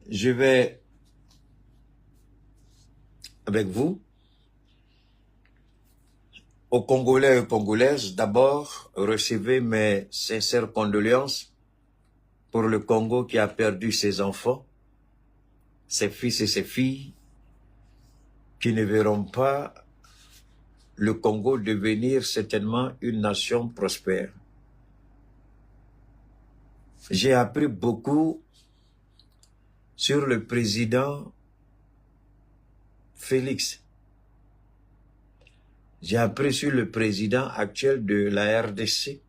Je vais, avec vous, aux Congolais et aux Congolaises, d'abord, recevez mes sincères condoléances pour le Congo qui a perdu ses enfants, ses fils et ses filles, qui ne verront pas le Congo devenir certainement une nation prospère. J'ai appris beaucoup sur le président Félix. J'ai appris sur le président actuel de la RDC.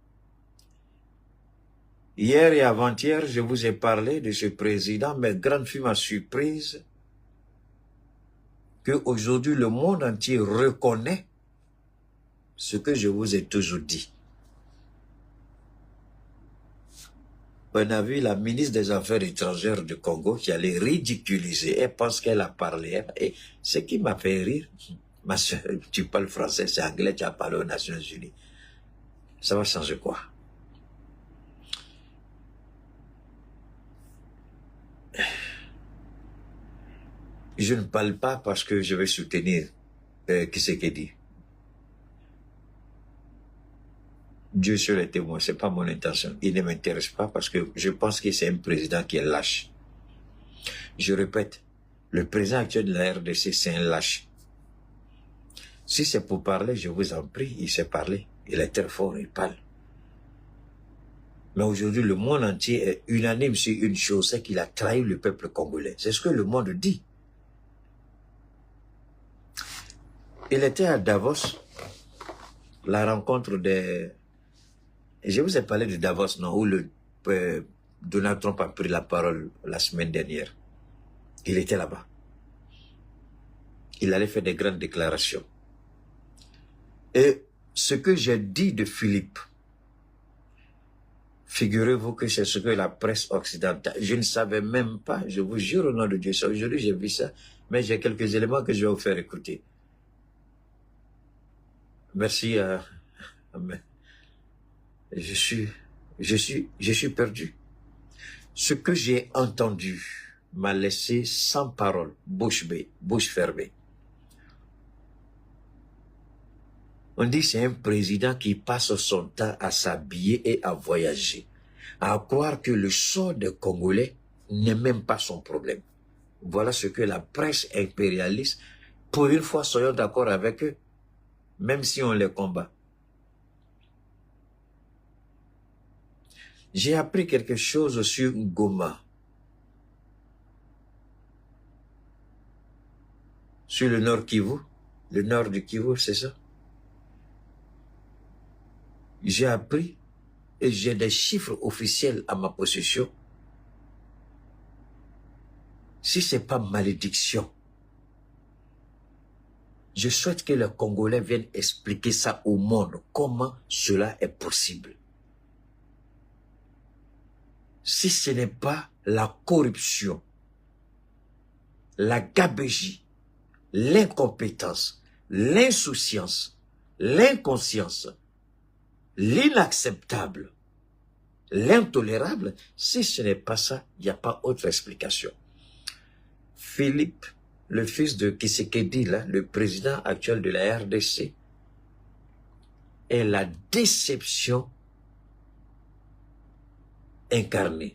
Hier et avant-hier, je vous ai parlé de ce président, mais grande fut ma surprise qu'aujourd'hui le monde entier reconnaît ce que je vous ai toujours dit. On a vu la ministre des Affaires étrangères du Congo qui allait ridiculiser. Elle pense qu'elle a parlé. Et ce qui m'a fait rire, ma soeur, tu parles français, c'est anglais, tu as parlé aux Nations Unies. Ça va changer quoi? Je ne parle pas parce que je vais soutenir Tshisekedi. Dieu seul est témoin, ce n'est pas mon intention. Il ne m'intéresse pas parce que je pense que c'est un président qui est lâche. Je répète, le président actuel de la RDC, c'est un lâche. Si c'est pour parler, je vous en prie, il sait parler. Il est très fort, il parle. Mais aujourd'hui, le monde entier est unanime sur une chose, c'est qu'il a trahi le peuple congolais. C'est ce que le monde dit. Il était à Davos, la rencontre des... Je vous ai parlé de Davos, non, où Donald Trump a pris la parole la semaine dernière. Il était là-bas. Il allait faire des grandes déclarations. Et ce que j'ai dit de Philippe, figurez-vous que c'est ce que la presse occidentale, je ne savais même pas, je vous jure au nom de Dieu, aujourd'hui j'ai vu ça, mais j'ai quelques éléments que je vais vous faire écouter. Merci Amen. Je suis perdu. Ce que j'ai entendu m'a laissé sans parole, bouche bée, bouche fermée. On dit que c'est un président qui passe son temps à s'habiller et à voyager, à croire que le sort des Congolais n'est même pas son problème. Voilà ce que la presse impérialiste, pour une fois, soyons d'accord avec eux, même si on les combat. J'ai appris quelque chose sur Goma, sur le nord Kivu, le nord du Kivu, c'est ça? J'ai appris et j'ai des chiffres officiels à ma possession. Si ce n'est pas malédiction, je souhaite que les Congolais viennent expliquer ça au monde, comment cela est possible. Si ce n'est pas la corruption, la gabegie, l'incompétence, l'insouciance, l'inconscience, l'inacceptable, l'intolérable, si ce n'est pas ça, il n'y a pas autre explication. Philippe, le fils de Tshisekedi, là, le président actuel de la RDC, est la déception incarnée,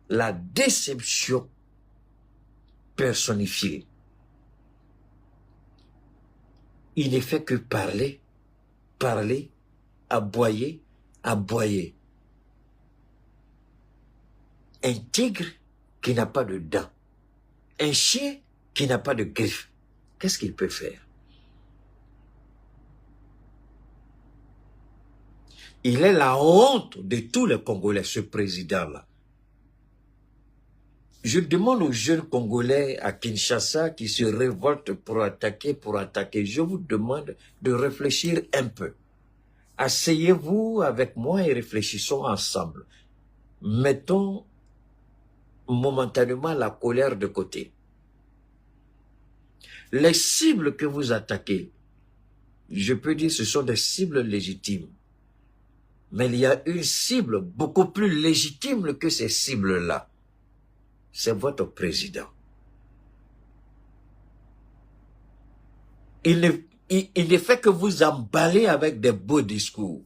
la déception personnifiée. Il ne fait que parler, parler, aboyer, aboyer. Un tigre qui n'a pas de dents, un chien qui n'a pas de griffes, qu'est-ce qu'il peut faire? Il est la honte de tous les Congolais, ce président-là. Je demande aux jeunes Congolais à Kinshasa qui se révoltent pour attaquer, je vous demande de réfléchir un peu. Asseyez-vous avec moi et réfléchissons ensemble. Mettons momentanément la colère de côté. Les cibles que vous attaquez, je peux dire ce sont des cibles légitimes. Mais il y a une cible beaucoup plus légitime que ces cibles-là. c'est votre président. Il ne fait que vous emballer avec des beaux discours.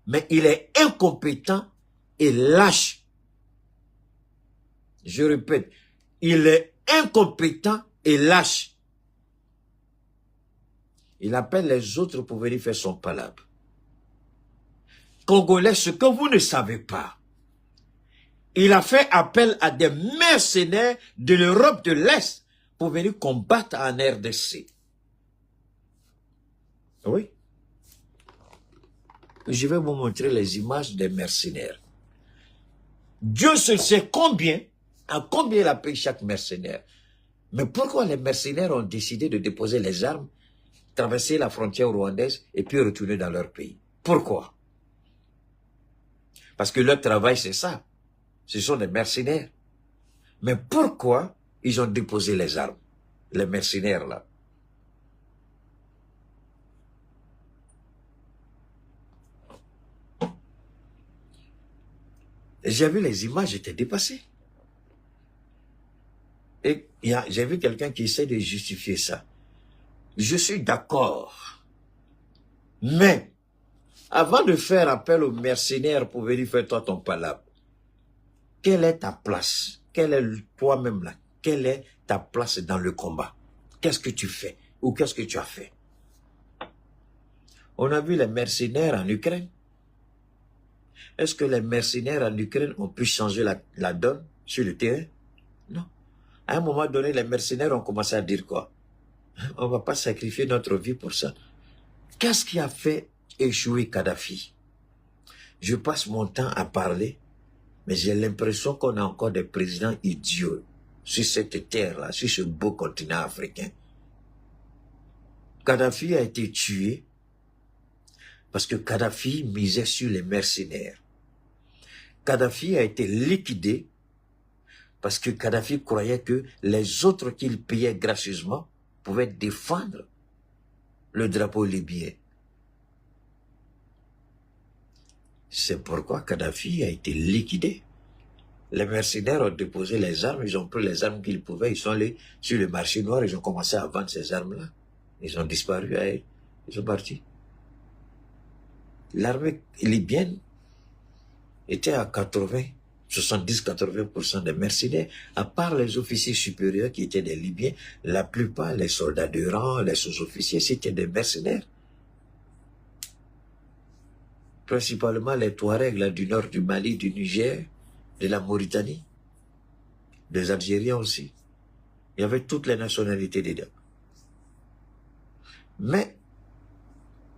Mais il est incompétent et lâche. Je répète, il est incompétent et lâche. Il appelle les autres pour venir faire son palabre. Congolais, ce que vous ne savez pas, il a fait appel à des mercenaires de l'Europe de l'Est pour venir combattre en RDC. Oui. Je vais vous montrer les images des mercenaires. Dieu seul sait à combien il a payé chaque mercenaire. Mais pourquoi les mercenaires ont décidé de déposer les armes, traverser la frontière rwandaise et puis retourner dans leur pays? Pourquoi? Parce que leur travail, c'est ça. Ce sont des mercenaires. Mais pourquoi ils ont déposé les armes, les mercenaires là? J'ai vu les images, j'étais dépassé. Et j'ai vu quelqu'un qui essaie de justifier ça. Je suis d'accord. Mais, avant de faire appel aux mercenaires pour venir faire toi ton palabre, quelle est ta place? Quelle est toi-même là? Quelle est ta place dans le combat? Qu'est-ce que tu fais? Ou qu'est-ce que tu as fait? On a vu les mercenaires en Ukraine. Est-ce que les mercenaires en Ukraine ont pu changer la donne sur le terrain? Non. À un moment donné, les mercenaires ont commencé à dire quoi? On ne va pas sacrifier notre vie pour ça. Qu'est-ce qui a fait échouer Kadhafi? Je passe mon temps à parler, mais j'ai l'impression qu'on a encore des présidents idiots sur cette terre-là, sur ce beau continent africain. Kadhafi a été tué parce que Kadhafi misait sur les mercenaires. Kadhafi a été liquidé parce que Kadhafi croyait que les autres qu'il payait gracieusement pouvaient défendre le drapeau libyen. C'est pourquoi Kadhafi a été liquidé. Les mercenaires ont déposé les armes, ils ont pris les armes qu'ils pouvaient, ils sont allés sur le marché noir, ils ont commencé à vendre ces armes-là. Ils ont disparu, ils sont partis. L'armée libyenne était à 70-80% des mercenaires, à part les officiers supérieurs qui étaient des Libyens, la plupart, les soldats de rang, les sous-officiers, c'était des mercenaires. Principalement les Touaregs là, du nord du Mali, du Niger, de la Mauritanie, des Algériens aussi. Il y avait toutes les nationalités dedans. Mais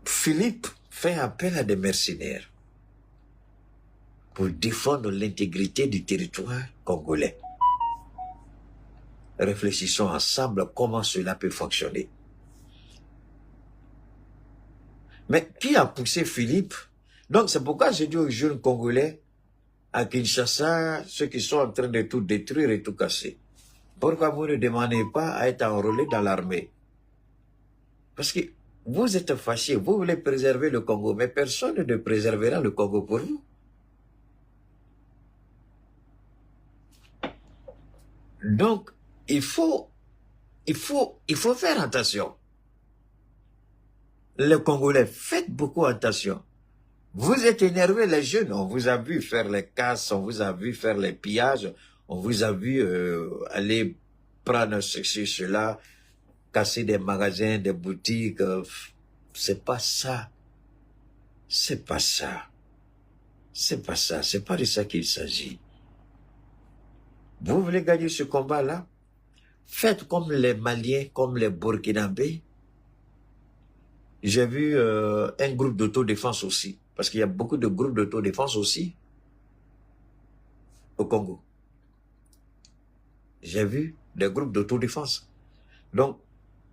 Philippe fait appel à des mercenaires pour défendre l'intégrité du territoire congolais. Réfléchissons ensemble comment cela peut fonctionner. Mais qui a poussé Philippe? Donc c'est pourquoi je dis aux jeunes Congolais, à Kinshasa, ceux qui sont en train de tout détruire et tout casser, pourquoi vous ne demandez pas à être enrôlés dans l'armée? Parce que vous êtes fâchés, vous voulez préserver le Congo, mais personne ne préservera le Congo pour vous. Donc, il faut faire attention. Les Congolais, faites beaucoup attention. Vous êtes énervés, les jeunes. On vous a vu faire les casses, on vous a vu faire les pillages, on vous a vu aller prendre ceci, cela, casser des magasins, des boutiques. C'est pas ça. C'est pas ça. C'est pas ça. C'est pas de ça qu'il s'agit. Vous voulez gagner ce combat-là? Faites comme les Maliens, comme les Burkinabés. J'ai vu un groupe d'autodéfense aussi. Parce qu'il y a beaucoup de groupes d'autodéfense aussi au Congo. J'ai vu des groupes d'autodéfense. Donc,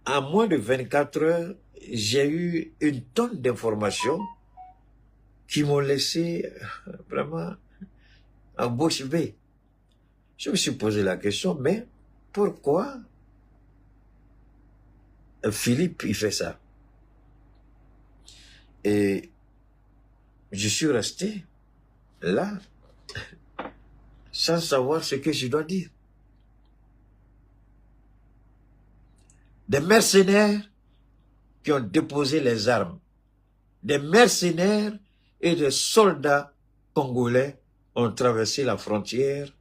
en moins de 24 heures, j'ai eu une tonne d'informations qui m'ont laissé vraiment en bouche bée. Je me suis posé la question, mais pourquoi Philippe, il fait ça? Et je suis resté là, sans savoir ce que je dois dire. Des mercenaires qui ont déposé les armes. Des mercenaires et des soldats congolais ont traversé la frontière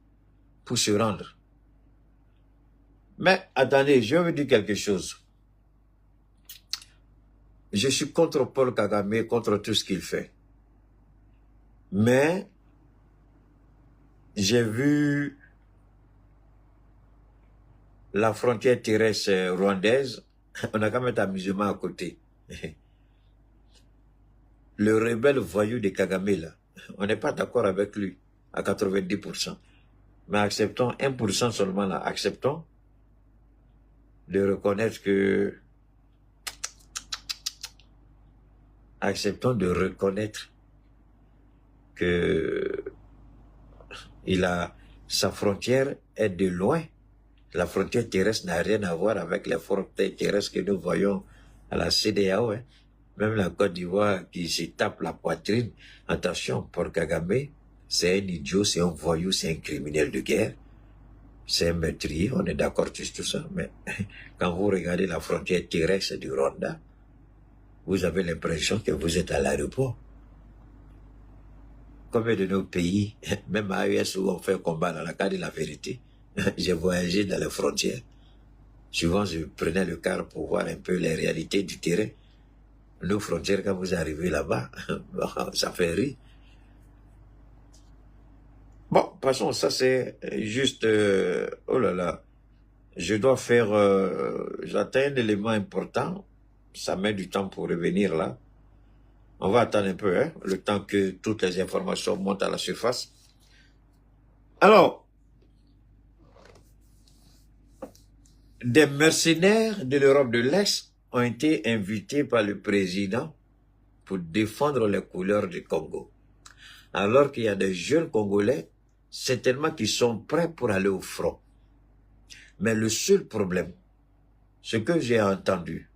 pour se rendre. Mais attendez, je vais vous dire quelque chose. Je suis contre Paul Kagame, contre tout ce qu'il fait. Mais j'ai vu la frontière terrestre rwandaise, on a quand même un musulman à côté. Le rebelle voyou de Kagame, là, on n'est pas d'accord avec lui à 90%. Mais acceptons 1% seulement là, acceptons de reconnaître que sa frontière est de loin. La frontière terrestre n'a rien à voir avec les frontières terrestres que nous voyons à la CEDEAO. Hein. Même la Côte d'Ivoire qui se tape la poitrine. Attention, pour Kagame, c'est un idiot, c'est un voyou, c'est un criminel de guerre. C'est un meurtrier, on est d'accord sur tout ça. Mais quand vous regardez la frontière terrestre du Rwanda, vous avez l'impression que vous êtes à l'aéroport. Combien de nos pays, même à AES où on fait un combat dans la carte de la vérité, j'ai voyagé dans les frontières. Souvent, je prenais le car pour voir un peu les réalités du terrain. Nos frontières, quand vous arrivez là-bas, ça fait rire. Bon, passons, ça c'est juste... oh là là, je dois faire... j'atteins un élément important. Ça met du temps pour revenir là. On va attendre un peu, hein, le temps que toutes les informations montent à la surface. Alors, des mercenaires de l'Europe de l'Est ont été invités par le président pour défendre les couleurs du Congo. Alors qu'il y a des jeunes Congolais, certainement qui sont prêts pour aller au front. Mais le seul problème, ce que j'ai entendu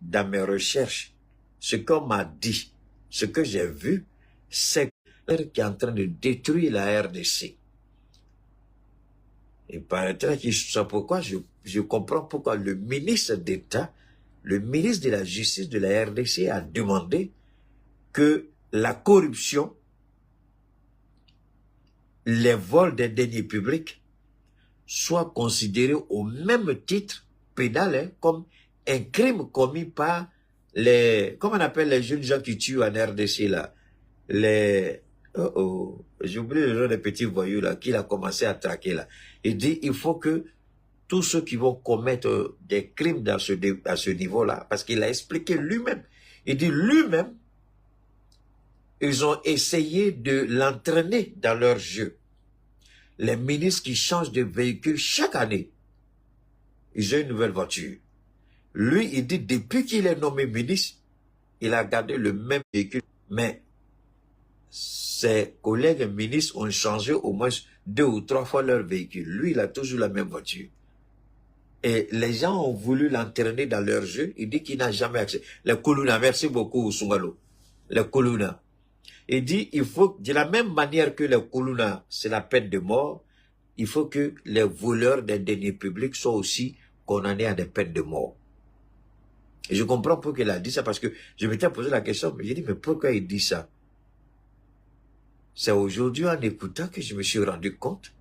dans mes recherches, ce qu'on m'a dit, ce que j'ai vu, c'est qui est en train de détruire la RDC. Il paraîtrait que c'est pourquoi je comprends pourquoi le ministre d'État, le ministre de la Justice de la RDC a demandé que la corruption, les vols des deniers publics soient considérés au même titre pénal, hein, comme un crime commis par les... Comment on appelle les jeunes gens qui tuent en RDC là? Les... j'ai oublié le nom des petits voyous là, qu'il a commencé à traquer là. Il dit, il faut que tous ceux qui vont commettre des crimes à ce niveau-là, parce qu'il a expliqué lui-même, il dit lui-même, ils ont essayé de l'entraîner dans leur jeu. Les ministres qui changent de véhicule chaque année, ils ont une nouvelle voiture. Lui, il dit, depuis qu'il est nommé ministre, il a gardé le même véhicule, mais ses collègues ministres ont changé au moins 2 ou 3 fois leur véhicule. Lui, il a toujours la même voiture. Et les gens ont voulu l'entraîner dans leur jeu. Il dit qu'il n'a jamais accès. Les Kuluna, merci beaucoup, Sungalo. Les Kuluna. Il dit, il faut, de la même manière que les Kuluna, c'est la peine de mort, il faut que les voleurs des deniers publics soient aussi condamnés à des peines de mort. Et je comprends pourquoi il a dit ça, parce que je m'étais posé la question, mais j'ai dit, mais pourquoi il dit ça? C'est aujourd'hui, en écoutant, que je me suis rendu compte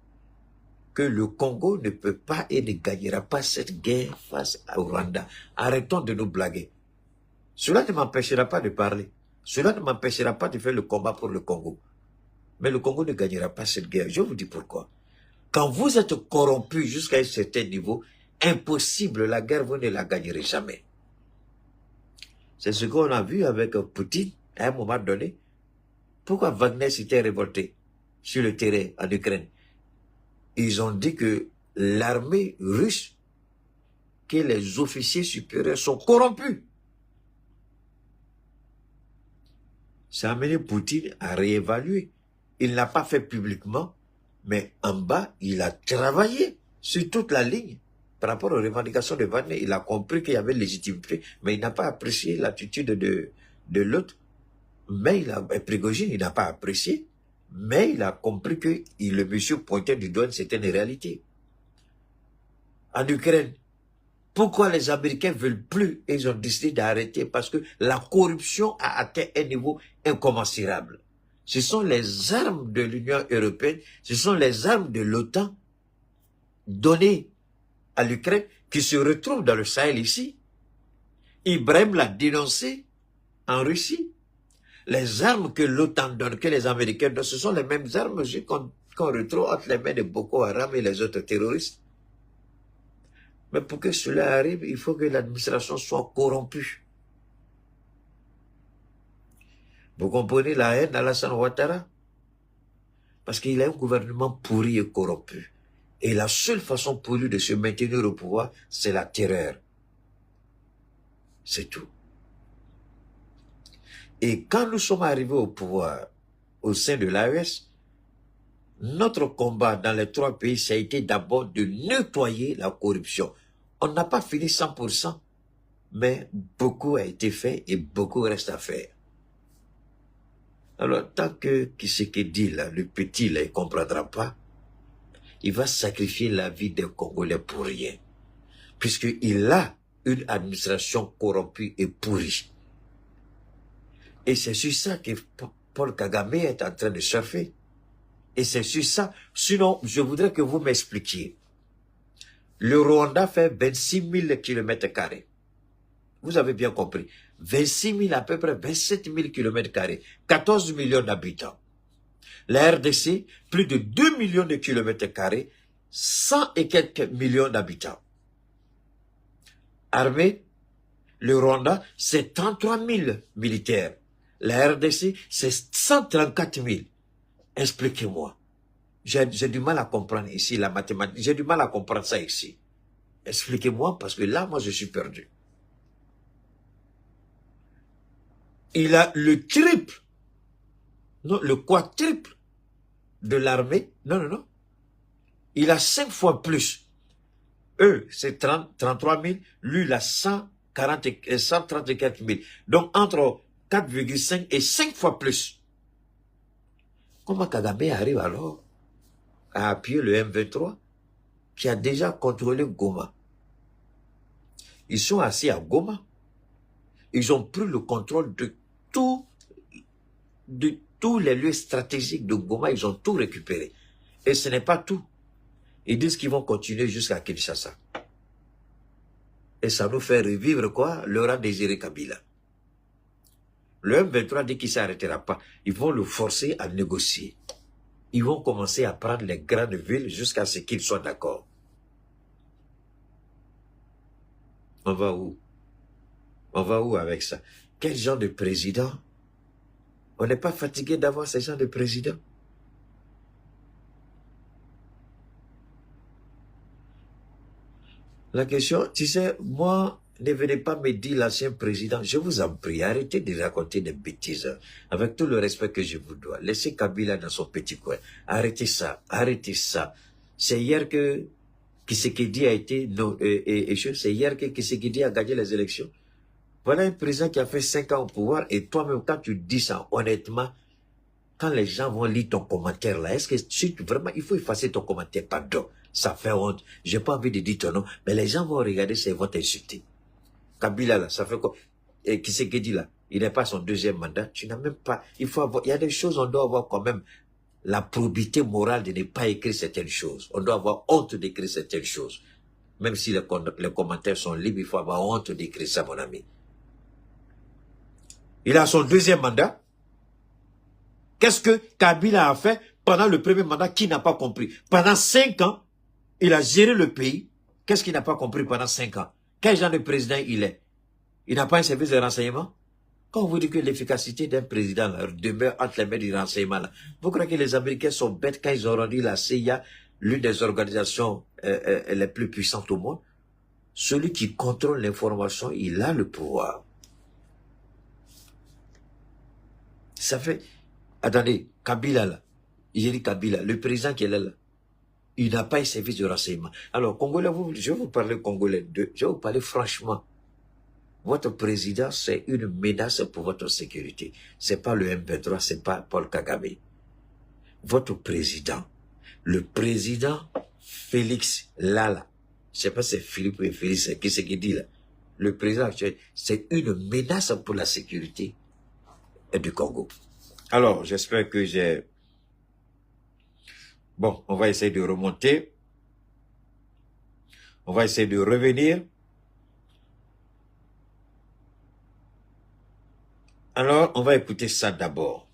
que le Congo ne peut pas et ne gagnera pas cette guerre face au Rwanda. Arrêtons de nous blaguer. Cela ne m'empêchera pas de parler. Cela ne m'empêchera pas de faire le combat pour le Congo. Mais le Congo ne gagnera pas cette guerre. Je vous dis pourquoi. Quand vous êtes corrompu jusqu'à un certain niveau, impossible, la guerre, vous ne la gagnerez jamais. C'est ce qu'on a vu avec Poutine à un moment donné. Pourquoi Wagner s'était révolté sur le terrain en Ukraine? Ils ont dit que l'armée russe, que les officiers supérieurs sont corrompus. Ça a amené Poutine à réévaluer. Il n'a pas fait publiquement, mais en bas, il a travaillé sur toute la ligne. Par rapport aux revendications de Wagner, il a compris qu'il y avait légitimité, mais il n'a pas apprécié l'attitude de l'autre. Mais Prigojine, il n'a pas apprécié, mais il a compris que le monsieur pointait du doigt, c'était une réalité. En Ukraine, Pourquoi les Américains veulent plus? Ils ont décidé d'arrêter parce que la corruption a atteint un niveau incommensurable. Ce sont les armes de l'Union européenne, ce sont les armes de l'OTAN données à l'Ukraine qui se retrouvent dans le Sahel ici. Ibrahim l'a dénoncé en Russie. Les armes que l'OTAN donne, que les Américains donnent, ce sont les mêmes armes qu'on retrouve entre les mains de Boko Haram et les autres terroristes. Mais pour que cela arrive, il faut que l'administration soit corrompue. Vous comprenez la haine d'Alassane Ouattara? Parce qu'il a un gouvernement pourri et corrompu. Et la seule façon pour lui de se maintenir au pouvoir, c'est la terreur. C'est tout. Et quand nous sommes arrivés au pouvoir, au sein de l'AES, notre combat dans les 3 pays, ça a été d'abord de nettoyer la corruption. On n'a pas fini 100%, mais beaucoup a été fait et beaucoup reste à faire. Alors, tant que Tshisekedi, là, le petit, là, il ne comprendra pas, il va sacrifier la vie des Congolais pour rien. Puisqu'il a une administration corrompue et pourrie. Et c'est sur ça que Paul Kagame est en train de surfer. Et c'est sur ça. Sinon, je voudrais que vous m'expliquiez. Le Rwanda fait 26 000 km². Vous avez bien compris. 26 000, à peu près 27 000 km². 14 millions d'habitants. La RDC, plus de 2 millions de km², 100 et quelques millions d'habitants. Armée, le Rwanda, c'est 33 000 militaires. La RDC, c'est 134 000. Expliquez-moi. J'ai du mal à comprendre ici la mathématique. J'ai du mal à comprendre ça ici. Expliquez-moi, parce que là, moi, je suis perdu. Il a le triple, non, le quadruple de l'armée. Non. Il a 5 fois plus. Eux, c'est 33 000. Lui, il a 134 000. Donc, entre 4,5 et 5 fois plus. Comment Kagame arrive alors à appuyer le M23 qui a déjà contrôlé Goma? Ils sont assis à Goma. Ils ont pris le contrôle de tous les lieux stratégiques de Goma. Ils ont tout récupéré. Et ce n'est pas tout. Ils disent qu'ils vont continuer jusqu'à Kinshasa. Et ça nous fait revivre quoi? Laurent Désiré Kabila. Le M23 dit qu'il ne s'arrêtera pas. Ils vont le forcer à négocier. Ils vont commencer à prendre les grandes villes jusqu'à ce qu'ils soient d'accord. On va où? On va où avec ça? Quel genre de président? On n'est pas fatigué d'avoir ce genre de président? La question, tu sais, moi, ne venez pas me dire l'ancien président, je vous en prie, arrêtez de raconter des bêtises, avec tout le respect que je vous dois. Laissez Kabila dans son petit coin. Arrêtez ça, arrêtez ça. C'est hier que Tshisekedi a été, c'est hier que Tshisekedi a gagné les élections. Voilà un président qui a fait 5 ans au pouvoir, et toi-même, quand tu dis ça, honnêtement, quand les gens vont lire ton commentaire là, est-ce que vraiment, il faut effacer ton commentaire, pardon. Ça fait honte. J'ai pas envie de dire ton nom, mais les gens vont regarder ça et vont t'insulter. Kabila là, ça fait quoi? Et qui c'est qui dit là? Il n'est pas son 2e mandat. Tu n'as même pas. Il faut avoir. Il y a des choses, on doit avoir quand même la probité morale de ne pas écrire certaines choses. On doit avoir honte d'écrire certaines choses. Même si les commentaires sont libres, il faut avoir honte d'écrire ça, mon ami. Il a son 2e mandat. Qu'est-ce que Kabila a fait pendant le 1er mandat qui n'a pas compris? Pendant 5 ans, il a géré le pays. Qu'est-ce qu'il n'a pas compris pendant 5 ans? Quel genre de président il est? Il n'a pas un service de renseignement? Quand on vous dit que l'efficacité d'un président là, demeure entre les mains du renseignement, là, vous croyez que les Américains sont bêtes quand ils ont rendu la CIA l'une des organisations les plus puissantes au monde? Celui qui contrôle l'information, il a le pouvoir. Ça fait... Attendez, Kabila là, j'ai dit Kabila, le président qui est là, il n'a pas un service de renseignement. Alors, Congolais, je vais vous parler Congolais, je vais vous parler franchement. Votre président, c'est une menace pour votre sécurité. C'est pas le M23, c'est pas Paul Kagame. Votre président, le président Félix Lala, Je sais pas si c'est Philippe ou Félix, qui c'est qui dit là. Le président actuel, c'est une menace pour la sécurité du Congo. Alors, j'espère que j'ai... Bon, on va essayer de remonter. On va essayer de revenir. Alors, on va écouter ça d'abord.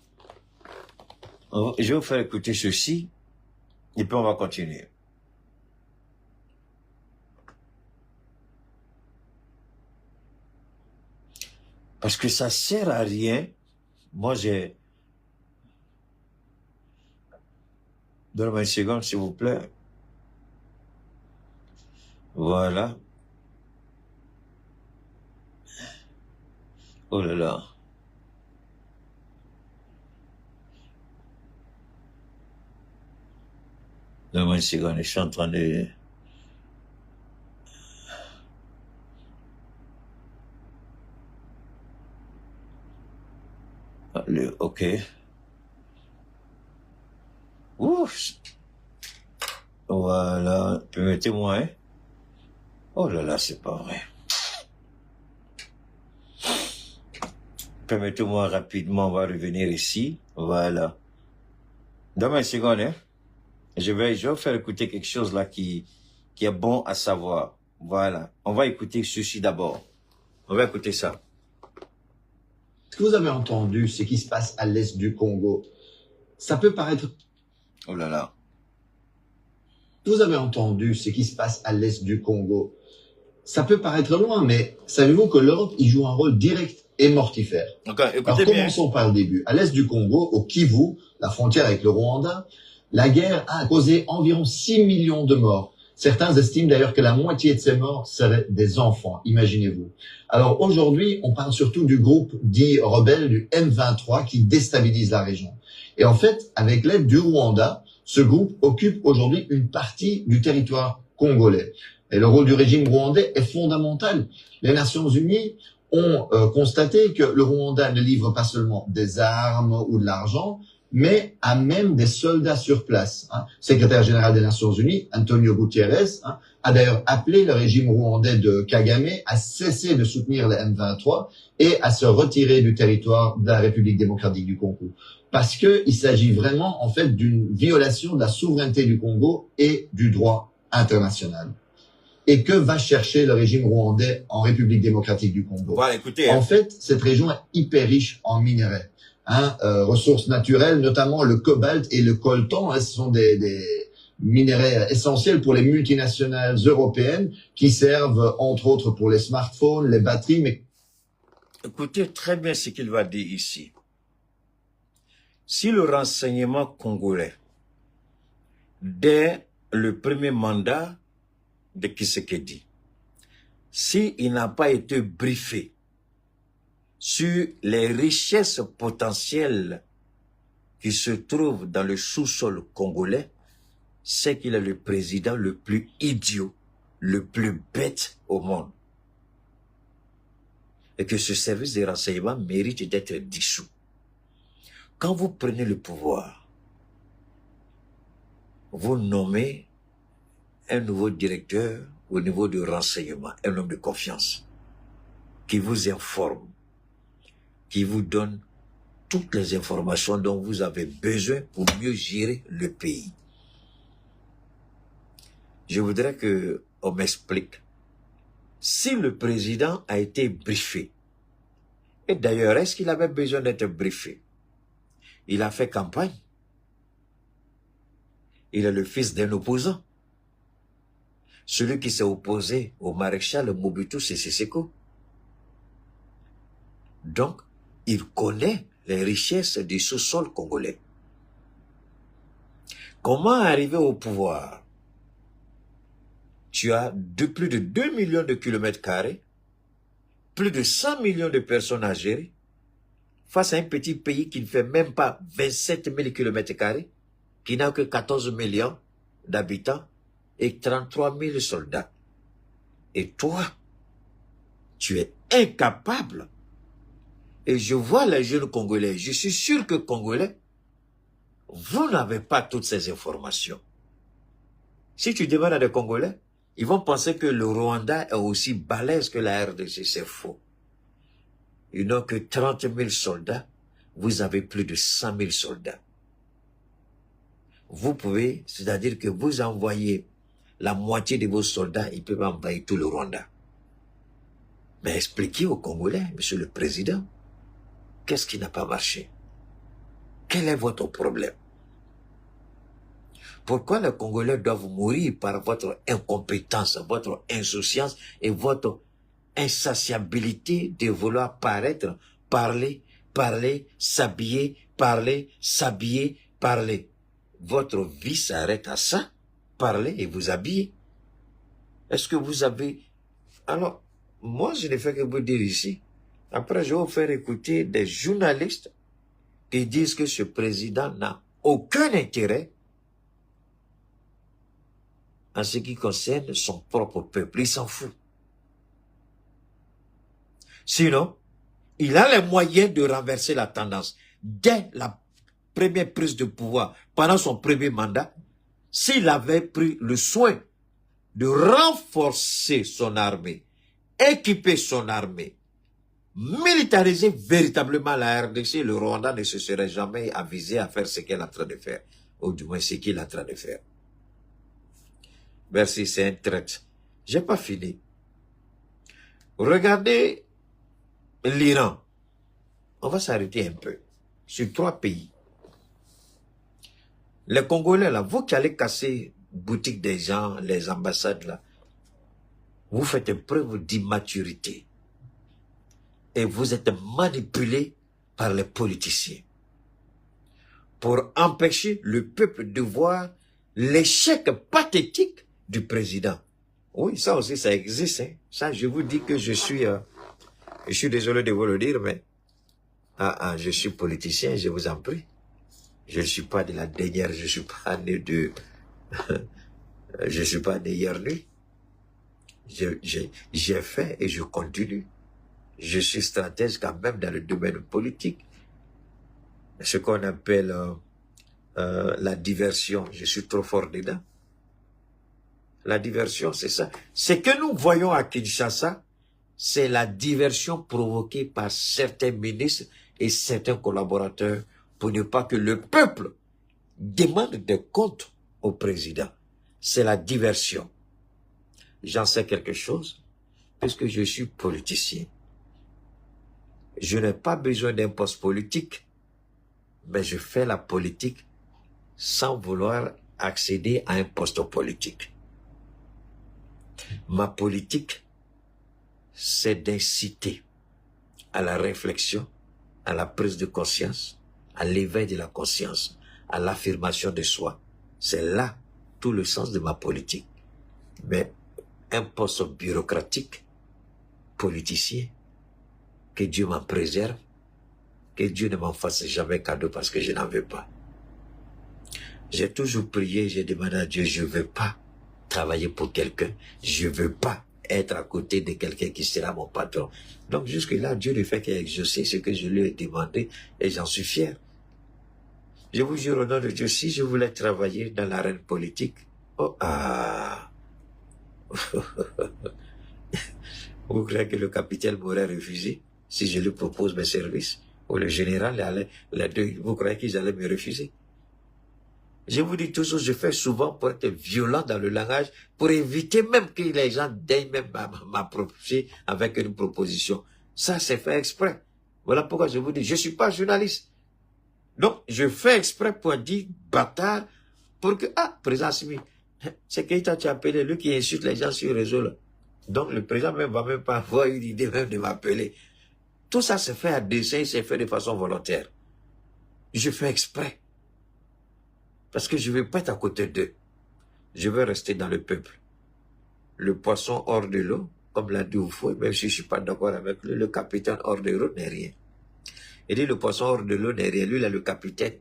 Je vais vous faire écouter ceci, et puis on va continuer. Parce que ça sert à rien. Moi, j'ai... Donnez-moi une seconde, s'il vous plaît. Voilà. Oh là là. Donnez-moi une seconde, je suis en train de... OK. Ouf. Voilà. Permettez-moi, hein. Oh là là, c'est pas vrai. Permettez-moi rapidement, on va revenir ici. Voilà. Donne-moi une seconde, hein. Je vais faire écouter quelque chose là qui est bon à savoir. Voilà. On va écouter ceci d'abord. On va écouter ça. Ce que vous avez entendu, ce qui se passe à l'est du Congo, ça peut paraître... Oh là là. Vous avez entendu ce qui se passe à l'est du Congo. Ça peut paraître loin, mais savez-vous que l'Europe y joue un rôle direct et mortifère. Okay, écoutez Alors bien. commençons par le début. À l'est du Congo, au Kivu, la frontière avec le Rwanda, la guerre a causé environ 6 millions de morts. Certains estiment d'ailleurs que la moitié de ces morts seraient des enfants, imaginez-vous. Alors aujourd'hui, on parle surtout du groupe dit rebelle du M23 qui déstabilise la région. Et en fait, avec l'aide du Rwanda, ce groupe occupe aujourd'hui une partie du territoire congolais. Et le rôle du régime rwandais est fondamental. Les Nations Unies ont constaté que le Rwanda ne livre pas seulement des armes ou de l'argent, mais a même des soldats sur place. Secrétaire général des Nations Unies, Antonio Guterres, a d'ailleurs appelé le régime rwandais de Kagame à cesser de soutenir les M23 et à se retirer du territoire de la République démocratique du Congo. Parce qu'il s'agit vraiment, en fait, d'une violation de la souveraineté du Congo et du droit international. Et que va chercher le régime rwandais en République démocratique du Congo? Voilà, écoutez. En fait, cette région est hyper riche en minerais. Ressources naturelles, notamment le cobalt et le coltan, ce sont des minerais essentiels pour les multinationales européennes qui servent entre autres pour les smartphones, les batteries. Mais écoutez très bien ce qu'il va dire ici. Si le renseignement congolais, dès le premier mandat de Tshisekedi, s'il n'a pas été briefé sur les richesses potentielles qui se trouvent dans le sous-sol congolais, c'est qu'il est le président le plus idiot, le plus bête au monde. Et que ce service de renseignement mérite d'être dissous. Quand vous prenez le pouvoir, vous nommez un nouveau directeur au niveau du renseignement, un homme de confiance, qui vous informe, qui vous donne toutes les informations dont vous avez besoin pour mieux gérer le pays. Je voudrais qu'on m'explique si le président a été briefé. Et d'ailleurs, est-ce qu'il avait besoin d'être briefé? Il a fait campagne. Il est le fils d'un opposant. Celui qui s'est opposé au maréchal Mobutu Sese Seko. Donc, il connaît les richesses du sous-sol congolais. Comment arriver au pouvoir? Tu as plus de 2 millions de kilomètres carrés, plus de 100 millions de personnes à gérer, face à un petit pays qui ne fait même pas 27 000 kilomètres carrés, qui n'a que 14 millions d'habitants et 33 000 soldats. Et toi, tu es incapable. Et je vois les jeunes Congolais, je suis sûr que Congolais, vous n'avez pas toutes ces informations. Si tu demandes à des Congolais, Ils vont penser que le Rwanda est aussi balèze que la RDC. C'est faux. Ils n'ont que 30 000 soldats. Vous avez plus de 100 000 soldats. Vous pouvez, c'est-à-dire que vous envoyez la moitié de vos soldats, ils peuvent envahir tout le Rwanda. Mais expliquez aux Congolais, Monsieur le Président, qu'est-ce qui n'a pas marché? Quel est votre problème? Pourquoi les Congolais doivent mourir par votre incompétence, votre insouciance et votre insatiabilité de vouloir paraître, parler, s'habiller, parler, parler? Votre vie s'arrête à ça, parler et vous habiller. Est-ce que vous avez... Alors, moi, je ne fais que vous dire ici. Après, je vais vous faire écouter des journalistes qui disent que ce président n'a aucun intérêt en ce qui concerne son propre peuple. Il s'en fout. Sinon, il a les moyens de renverser la tendance. Dès la première prise de pouvoir, pendant son premier mandat, s'il avait pris le soin de renforcer son armée, équiper son armée, militariser véritablement la RDC, le Rwanda ne se serait jamais avisé à faire ce qu'elle est en train de faire. Ou du moins ce qu'il est en train de faire. Merci, c'est un traître. J'ai pas fini. Regardez l'Iran. On va s'arrêter un peu. Sur 3 pays. Les Congolais, là, vous qui allez casser boutique des gens, les ambassades, là, vous faites preuve d'immaturité. Et vous êtes manipulés par les politiciens. Pour empêcher le peuple de voir l'échec pathétique du président. Oui, ça aussi, ça existe. Hein. Ça, je vous dis que je suis désolé de vous le dire, mais je suis politicien, je vous en prie. Je ne suis pas de la dernière, je ne suis pas né de... je ne suis pas né hier nuit. J'ai fait et je continue. Je suis stratège quand même dans le domaine politique. Ce qu'on appelle la diversion, je suis trop fort dedans. La diversion, c'est ça. Ce que nous voyons à Kinshasa, c'est la diversion provoquée par certains ministres et certains collaborateurs pour ne pas que le peuple demande des comptes au président. C'est la diversion. J'en sais quelque chose, puisque je suis politicien. Je n'ai pas besoin d'un poste politique, mais je fais la politique sans vouloir accéder à un poste politique. Ma politique, c'est d'inciter à la réflexion, à la prise de conscience, à l'éveil de la conscience, à l'affirmation de soi. C'est là tout le sens de ma politique. Mais un poste bureaucratique, politicien, que Dieu m'en préserve, que Dieu ne m'en fasse jamais cadeau parce que je n'en veux pas. J'ai toujours prié, j'ai demandé à Dieu, je ne veux pas travailler pour quelqu'un, je ne veux pas être à côté de quelqu'un qui sera mon patron. Donc jusque-là, Dieu ne fait qu'exaucer ce que je lui ai demandé et j'en suis fier. Je vous jure au nom de Dieu, si je voulais travailler dans l'arène politique, vous croyez que le capitaine m'aurait refusé si je lui propose mes services? Ou le général, les deux, vous croyez qu'ils allaient me refuser? Je vous dis toujours, je fais souvent pour être violent dans le langage, pour éviter même que les gens daignent même m'approcher avec une proposition. Ça, c'est fait exprès. Voilà pourquoi je vous dis, je ne suis pas journaliste. Donc, je fais exprès pour dire bâtard, pour que, président Simi, c'est Keïta tu as appelé, lui qui insulte les gens sur le réseau là. Donc, le président même va même pas avoir une idée même de m'appeler. Tout ça se fait à dessein, c'est fait de façon volontaire. Je fais exprès. Parce que je ne veux pas être à côté d'eux. Je veux rester dans le peuple. Le poisson hors de l'eau, comme l'a dit Oufoué, même si je ne suis pas d'accord avec lui, le capitaine hors de l'eau n'est rien. Il dit le poisson hors de l'eau n'est rien. Lui, là, le capitaine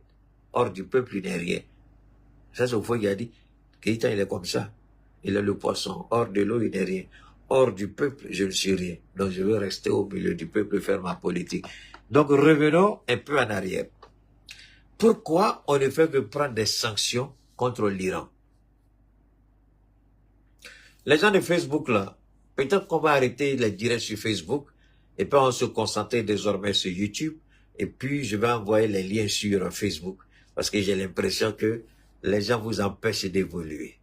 hors du peuple, il n'est rien. Ça, c'est Oufoué qui a dit, Keïta, il est comme ça. Il est le poisson. Hors de l'eau, il n'est rien. Hors du peuple, je ne suis rien. Donc, je veux rester au milieu du peuple et faire ma politique. Donc, revenons un peu en arrière. Pourquoi on ne fait que prendre des sanctions contre l'Iran? Les gens de Facebook, là, peut-être qu'on va arrêter les directs sur Facebook et puis on se concentrer désormais sur YouTube et puis je vais envoyer les liens sur Facebook parce que j'ai l'impression que les gens vous empêchent d'évoluer.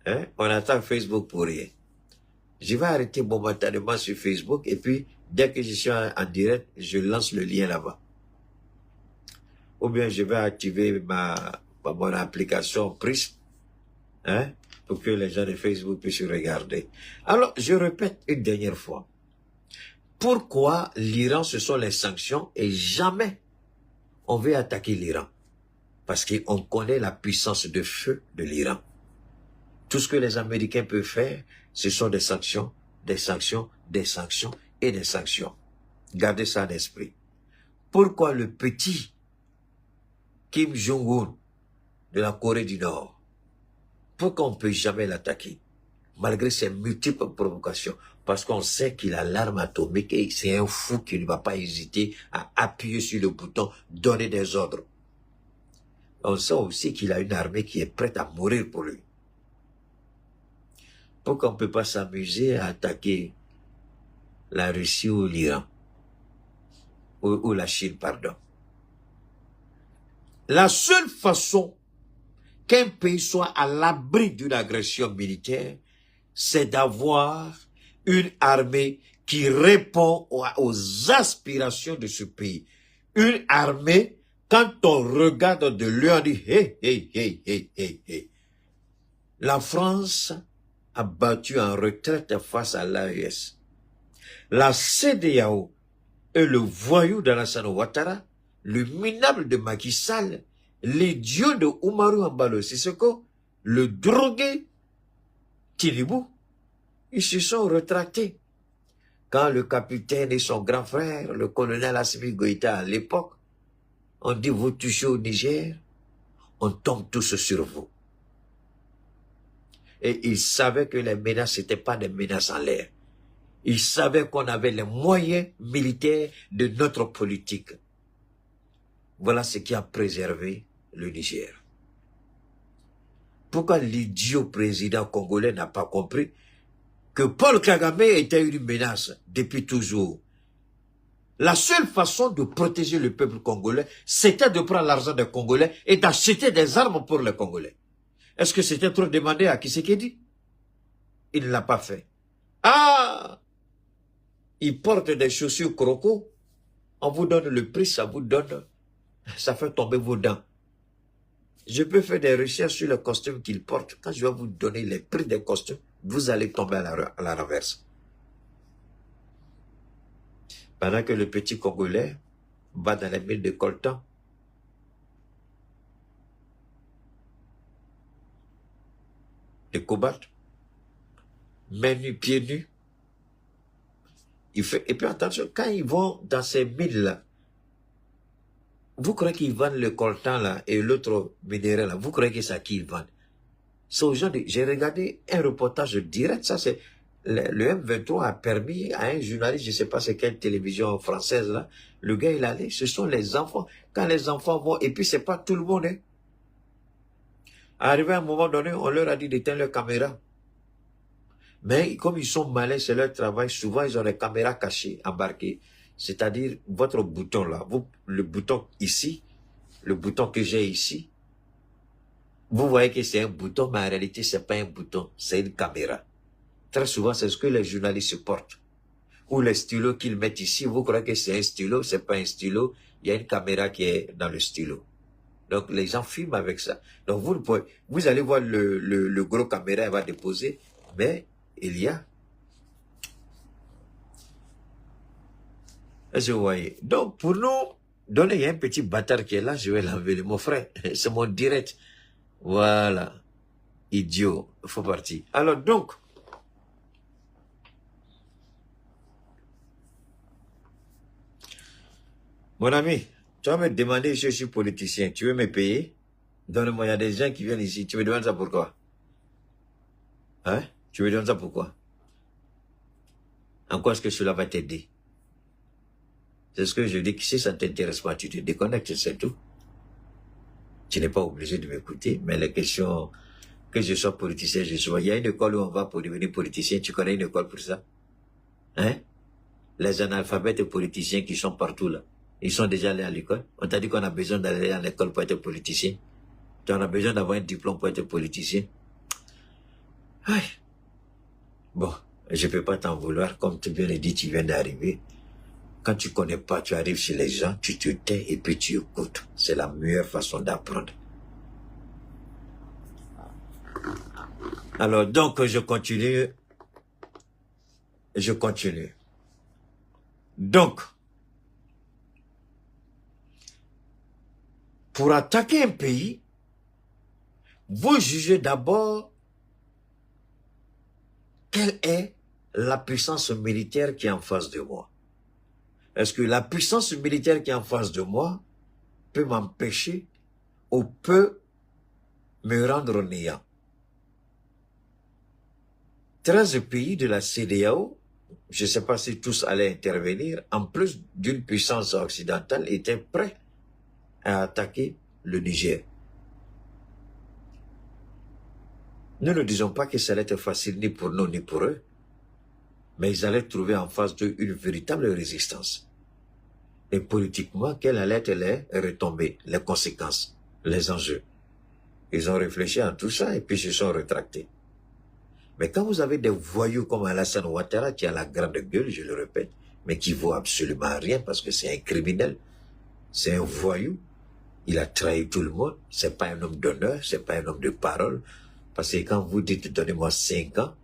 Hein? On attend Facebook pour rien. Je vais arrêter momentanément sur Facebook et puis dès que je suis en direct, je lance le lien là-bas. Ou bien je vais activer mon application Prism, hein, pour que les gens de Facebook puissent regarder. Alors, je répète une dernière fois. Pourquoi l'Iran, ce sont les sanctions et jamais on veut attaquer l'Iran? Parce qu'on connaît la puissance de feu de l'Iran. Tout ce que les Américains peuvent faire, ce sont des sanctions, des sanctions, des sanctions et des sanctions. Gardez ça en esprit. Pourquoi le petit Kim Jong-un de la Corée du Nord, pourquoi on ne peut jamais l'attaquer, malgré ses multiples provocations? Parce qu'on sait qu'il a l'arme atomique et c'est un fou qui ne va pas hésiter à appuyer sur le bouton, donner des ordres. On sait aussi qu'il a une armée qui est prête à mourir pour lui. Pourquoi on ne peut pas s'amuser à attaquer la Russie ou l'Iran, ou la Chine, pardon? La seule façon qu'un pays soit à l'abri d'une agression militaire, c'est d'avoir une armée qui répond aux aspirations de ce pays. Une armée, quand on regarde de loin, on dit « hey, hey, hey, hey, hey, hey ». La France a battu en retraite face à l'AES. La CEDEAO et le voyou d'Alassane Ouattara, le minable de Macky Sall, l'idiot de Oumarou Embalo Sissoko, le drogué Tilibou, ils se sont retractés. Quand le capitaine et son grand frère, le colonel Assimi Goïta à l'époque, ont dit vous touchez au Niger, on tombe tous sur vous. Et ils savaient que les menaces n'étaient pas des menaces en l'air. Ils savaient qu'on avait les moyens militaires de notre politique. Voilà ce qui a préservé le Niger. Pourquoi l'idiot président congolais n'a pas compris que Paul Kagame était une menace depuis toujours? La seule façon de protéger le peuple congolais, c'était de prendre l'argent des Congolais et d'acheter des armes pour les Congolais. Est-ce que c'était trop demandé à Tshisekedi? Il ne l'a pas fait. Ah! Il porte des chaussures croco. On vous donne le prix, ça vous donne, ça fait tomber vos dents. Je peux faire des recherches sur le costume qu'il porte. Quand je vais vous donner les prix des costumes, vous allez tomber à la renverse. Pendant que le petit Congolais va dans les mines de coltan, de cobalt, mains nues, pieds nus. Et puis attention, quand ils vont dans ces mines-là, vous croyez qu'ils vendent le coltan là et l'autre minéral là, vous croyez que c'est à qui ils vendent? C'est aux gens j'ai regardé un reportage direct, ça c'est le M23 a permis à un journaliste, je ne sais pas c'est quelle télévision française là, le gars il allait, ce sont les enfants. Quand les enfants vont, et puis c'est pas tout le monde, hein. Arrivé à un moment donné, on leur a dit d'éteindre leur caméra. Mais comme ils sont malins, c'est leur travail, souvent ils ont les caméras cachées, embarquées. C'est-à-dire, votre bouton là, le bouton ici, le bouton que j'ai ici, vous voyez que c'est un bouton, mais en réalité, c'est pas un bouton, c'est une caméra. Très souvent, c'est ce que les journalistes portent. Ou les stylos qu'ils mettent ici, vous croyez que c'est un stylo, c'est pas un stylo, il y a une caméra qui est dans le stylo. Donc, les gens filment avec ça. Donc, vous allez voir le gros caméra, elle va déposer, mais il y a. Est-ce que vous voyez? Donc, pour nous, il y a un petit bâtard qui est là, je vais l'enlever, mon frère. C'est mon direct. Voilà. Idiot. Il faut partir. Alors, donc, mon ami, tu vas me demander si je suis politicien. Tu veux me payer? Donne-moi, il y a des gens qui viennent ici. Tu me demandes ça pourquoi? Hein? Tu me demandes ça pourquoi? En quoi est-ce que cela va t'aider? C'est ce que je dis, que si ça ne t'intéresse pas, tu te déconnectes, c'est tout. Tu n'es pas obligé de m'écouter, mais les questions que je sois politicien, je sois. Il y a une école où on va pour devenir politicien. Tu connais une école pour ça? Hein? Les analphabètes politiciens qui sont partout là. Ils sont déjà allés à l'école. On t'a dit qu'on a besoin d'aller à l'école pour être politicien. Tu en as besoin d'avoir un diplôme pour être politicien. Aïe. Bon, je peux pas t'en vouloir. Comme tu viens de dire, tu viens d'arriver. Quand tu connais pas, tu arrives chez les gens, tu te tais et puis tu écoutes. C'est la meilleure façon d'apprendre. Alors, donc, je continue. Donc, pour attaquer un pays, vous jugez d'abord quelle est la puissance militaire qui est en face de moi. Est-ce que la puissance militaire qui est en face de moi peut m'empêcher ou peut me rendre néant? 13 pays de la CEDEAO, je ne sais pas si tous allaient intervenir, en plus d'une puissance occidentale, étaient prêts à attaquer le Niger. Nous ne disons pas que ça allait être facile ni pour nous ni pour eux, mais ils allaient trouver en face d'eux une véritable résistance. Et politiquement, quelles allaient être les retombées, les conséquences, les enjeux? Ils ont réfléchi à tout ça et puis se sont rétractés. Mais quand vous avez des voyous comme Alassane Ouattara, qui a la grande gueule, je le répète, mais qui vaut absolument rien parce que c'est un criminel, c'est un voyou, il a trahi tout le monde, c'est pas un homme d'honneur, c'est pas un homme de parole, parce que quand vous dites donnez-moi 5 ans,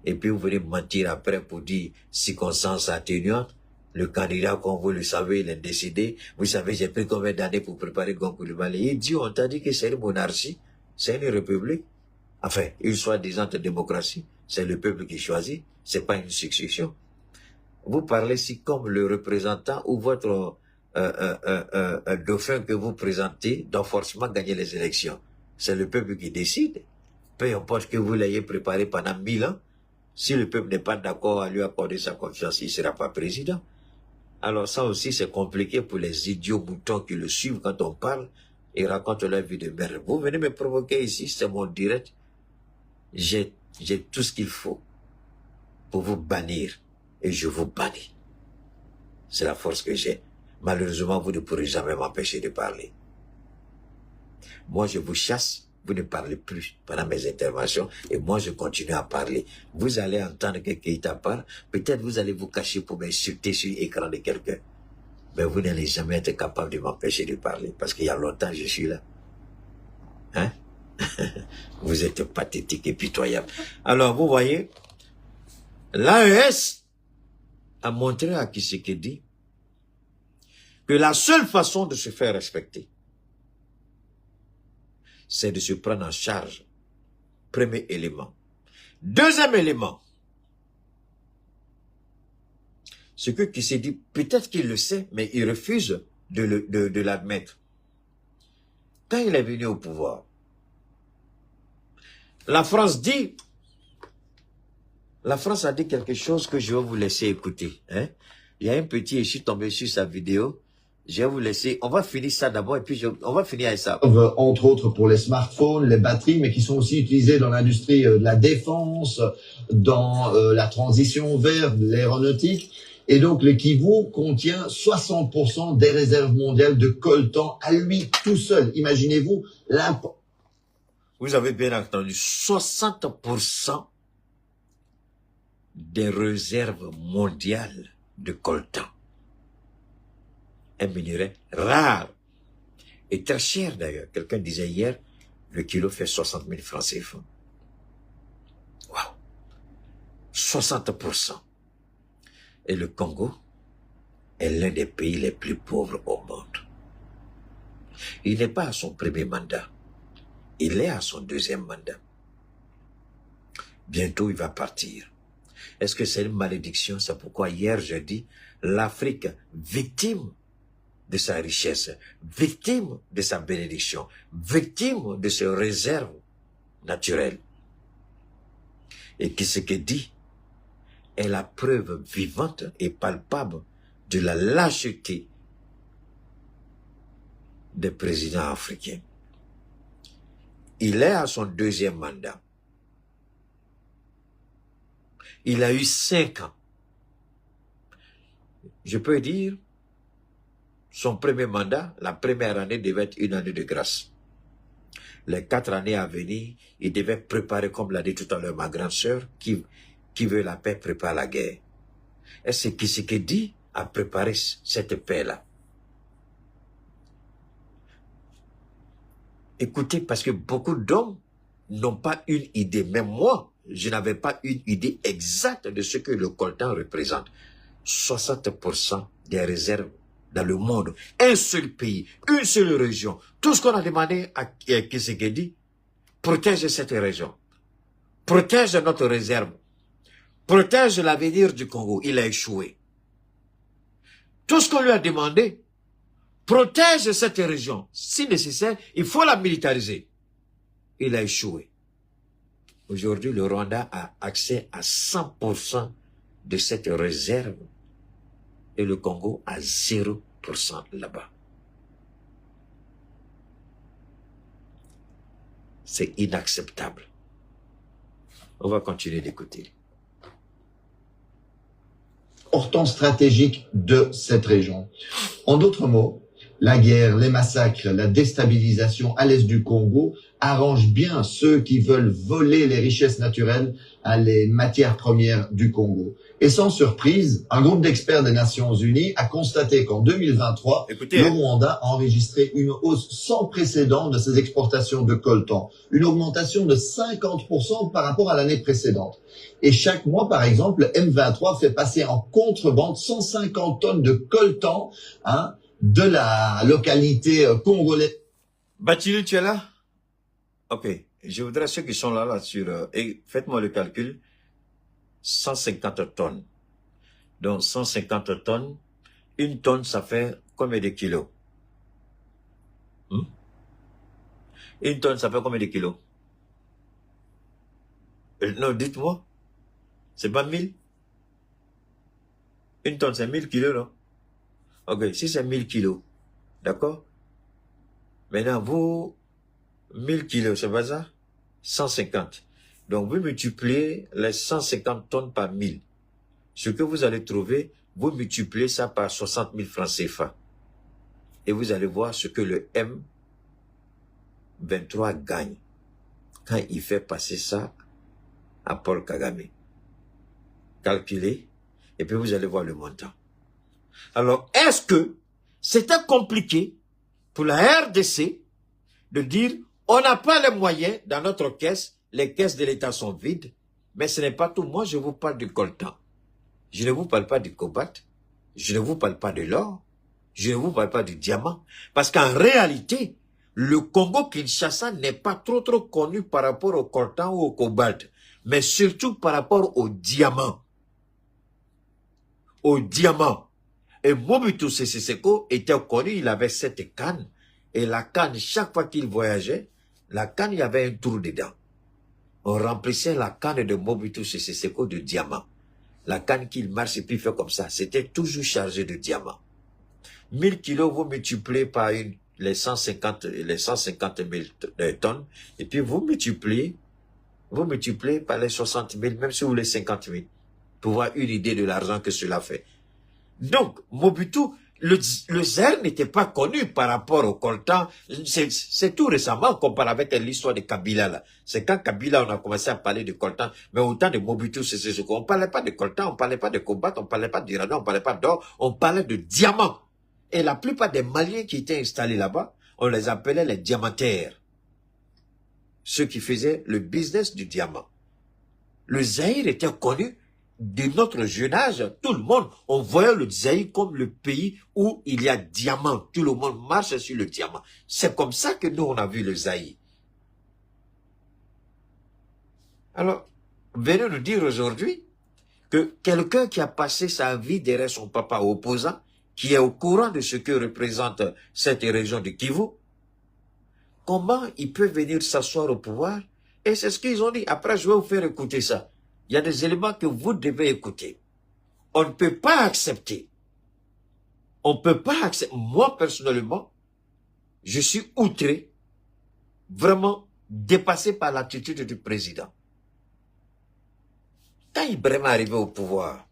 et puis vous venez mentir après pour dire circonstances atténuantes, le candidat, comme vous le savez, il est décidé, vous savez, j'ai pris combien d'années pour préparer Goncoulibali, il dit, on t'a dit que c'est une monarchie, c'est une république. Enfin, une soi-disant démocratie, c'est le peuple qui choisit, c'est pas une succession. Vous parlez si comme le représentant ou votre dauphin que vous présentez doit forcément gagner les élections. C'est le peuple qui décide. Peu importe que vous l'ayez préparé pendant 1000 ans, si le peuple n'est pas d'accord à lui accorder sa confiance, il ne sera pas président. Alors ça aussi, c'est compliqué pour les idiots moutons qui le suivent quand on parle et racontent leur vie de merde. Vous venez me provoquer ici, c'est mon direct. J'ai tout ce qu'il faut pour vous bannir et je vous bannis. C'est la force que j'ai. Malheureusement, vous ne pourrez jamais m'empêcher de parler. Moi, je vous chasse, vous ne parlez plus pendant mes interventions et moi, je continue à parler. Vous allez entendre que Keïta parle, peut-être vous allez vous cacher pour m'insulter sur l'écran de quelqu'un. Mais vous n'allez jamais être capable de m'empêcher de parler parce qu'il y a longtemps, je suis là. Hein? Vous êtes pathétique et pitoyable. Alors, vous voyez, l'AES a montré à Tshisekedi que la seule façon de se faire respecter, c'est de se prendre en charge. Premier élément. Deuxième élément, ce que Tshisekedi, peut-être qu'il le sait, mais il refuse de l'admettre. Quand il est venu au pouvoir, la France a dit quelque chose que je vais vous laisser écouter. Hein? Il y a un petit, je suis tombé sur sa vidéo. Je vais vous laisser, on va finir ça d'abord et puis on va finir avec ça. Entre autres pour les smartphones, les batteries, mais qui sont aussi utilisées dans l'industrie de la défense, dans la transition vers l'aéronautique. Et donc le Kivu contient 60% des réserves mondiales de coltan à lui tout seul. Imaginez-vous l'impact. Vous avez bien entendu, 60% des réserves mondiales de coltan. Un minerai rare et très cher d'ailleurs. Quelqu'un disait hier, le kilo fait 60 000 francs CFA. Waouh! 60%. Et le Congo est l'un des pays les plus pauvres au monde. Il n'est pas à son premier mandat. Il est à son deuxième mandat. Bientôt, il va partir. Est-ce que c'est une malédiction? C'est pourquoi hier, j'ai dit, l'Afrique, victime de sa richesse, victime de sa bénédiction, victime de ses réserves naturelles. Et Tshisekedi est la preuve vivante et palpable de la lâcheté des présidents africains. Il est à son deuxième mandat. Il a eu 5 ans. Je peux dire, son premier mandat, la première année devait être une année de grâce. Les 4 années à venir, il devait préparer, comme l'a dit tout à l'heure ma grande sœur, qui veut la paix prépare la guerre. Et c'est Tshisekedi a préparé cette paix-là. Écoutez, parce que beaucoup d'hommes n'ont pas une idée. Même moi, je n'avais pas une idée exacte de ce que le coltan représente. 60% des réserves dans le monde. Un seul pays, une seule région. Tout ce qu'on a demandé à Tshisekedi, protège cette région. Protège notre réserve. Protège l'avenir du Congo. Il a échoué. Tout ce qu'on lui a demandé, protège cette région. Si nécessaire, il faut la militariser. Il a échoué. Aujourd'hui, le Rwanda a accès à 100% de cette réserve et le Congo à 0% là-bas. C'est inacceptable. On va continuer d'écouter. Important stratégique de cette région. En d'autres mots, la guerre, les massacres, la déstabilisation à l'est du Congo arrangent bien ceux qui veulent voler les richesses naturelles à les matières premières du Congo. Et sans surprise, un groupe d'experts des Nations Unies a constaté qu'en 2023, le Rwanda a enregistré une hausse sans précédent de ses exportations de coltan, une augmentation de 50% par rapport à l'année précédente. Et chaque mois, par exemple, M23 fait passer en contrebande 150 tonnes de coltan, de la localité congolaise. Bathily, tu es là? Ok. Je voudrais ceux qui sont là sur... et faites-moi le calcul. 150 tonnes. Donc 150 tonnes. Une tonne, ça fait combien de kilos? Une tonne, ça fait combien de kilos? Non, dites-moi. C'est pas 1000? Une tonne, c'est 1000 kilos, non? Ok, si c'est 1000 kilos, d'accord? Maintenant, vous, 1000 kilos, c'est pas ça? 150. Donc, vous multipliez les 150 tonnes par 1000. Ce que vous allez trouver, vous multipliez ça par 60 000 francs CFA. Et vous allez voir ce que le M23 gagne quand il fait passer ça à Paul Kagame. Calculez, et puis vous allez voir le montant. Alors, est-ce que c'était compliqué pour la RDC de dire, on n'a pas les moyens dans notre caisse, les caisses de l'État sont vides, mais ce n'est pas tout. Moi, je vous parle du coltan. Je ne vous parle pas du cobalt, je ne vous parle pas de l'or, je ne vous parle pas du diamant. Parce qu'en réalité, le Congo-Kinshasa n'est pas trop connu par rapport au coltan ou au cobalt, mais surtout par rapport au diamant. Au diamant. Et Mobutu Sese Seko était connu, il avait cette canne. Et la canne, chaque fois qu'il voyageait, la canne, il y avait un trou dedans. On remplissait la canne de Mobutu Sese Seko de diamants. La canne qu'il marche et puis fait comme ça, c'était toujours chargé de diamants. 1000 kilos, vous multipliez par les 150 000 tonnes, et puis vous multipliez par les 60 000, même si vous les 50 000, pour voir une idée de l'argent que cela fait. Donc, Mobutu, le Zaire n'était pas connu par rapport au coltan. C'est tout récemment qu'on parle avec l'histoire de Kabila là. C'est quand Kabila on a commencé à parler de coltan. Mais au temps de Mobutu, c'est ce qu'on parlait pas de coltan, on parlait pas de cobalt, on parlait pas d'uranium, on parlait pas d'or, on parlait de diamants. Et la plupart des Maliens qui étaient installés là-bas, on les appelait les diamantaires. Ceux qui faisaient le business du diamant. Le Zaïre était connu de notre jeune âge. Tout le monde, on voyait le Zaïre comme le pays où il y a diamant. Tout le monde marche sur le diamant. C'est comme ça que nous, on a vu le Zaïre. Alors, venez nous dire aujourd'hui que quelqu'un qui a passé sa vie derrière son papa opposant, qui est au courant de ce que représente cette région de Kivu, comment il peut venir s'asseoir au pouvoir? Et c'est ce qu'ils ont dit. Après, je vais vous faire écouter ça. Il y a des éléments que vous devez écouter. On ne peut pas accepter. On ne peut pas accepter. Moi, personnellement, je suis outré. Vraiment, dépassés par l'attitude du président. Quand Ibrahim est arrivé au pouvoir,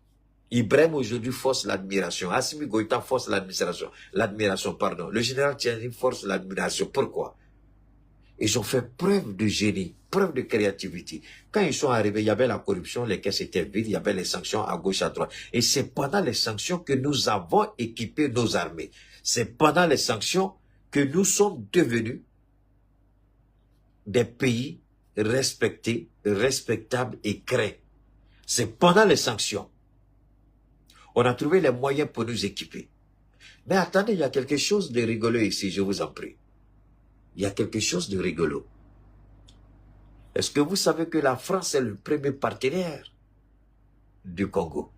Ibrahim aujourd'hui force l'admiration. Assimi Goïta force l'admiration. Pardon. Le général Tiani force l'admiration. Pourquoi? Ils ont fait preuve de génie, preuve de créativité. Quand ils sont arrivés, il y avait la corruption, les caisses étaient vides, il y avait les sanctions à gauche, à droite. Et c'est pendant les sanctions que nous avons équipé nos armées. C'est pendant les sanctions que nous sommes devenus des pays respectés, respectables et créés. C'est pendant les sanctions. On a trouvé les moyens pour nous équiper. Mais attendez, il y a quelque chose de rigolo ici, je vous en prie. Il y a quelque chose de rigolo. Est-ce que vous savez que la France est le premier partenaire du Congo?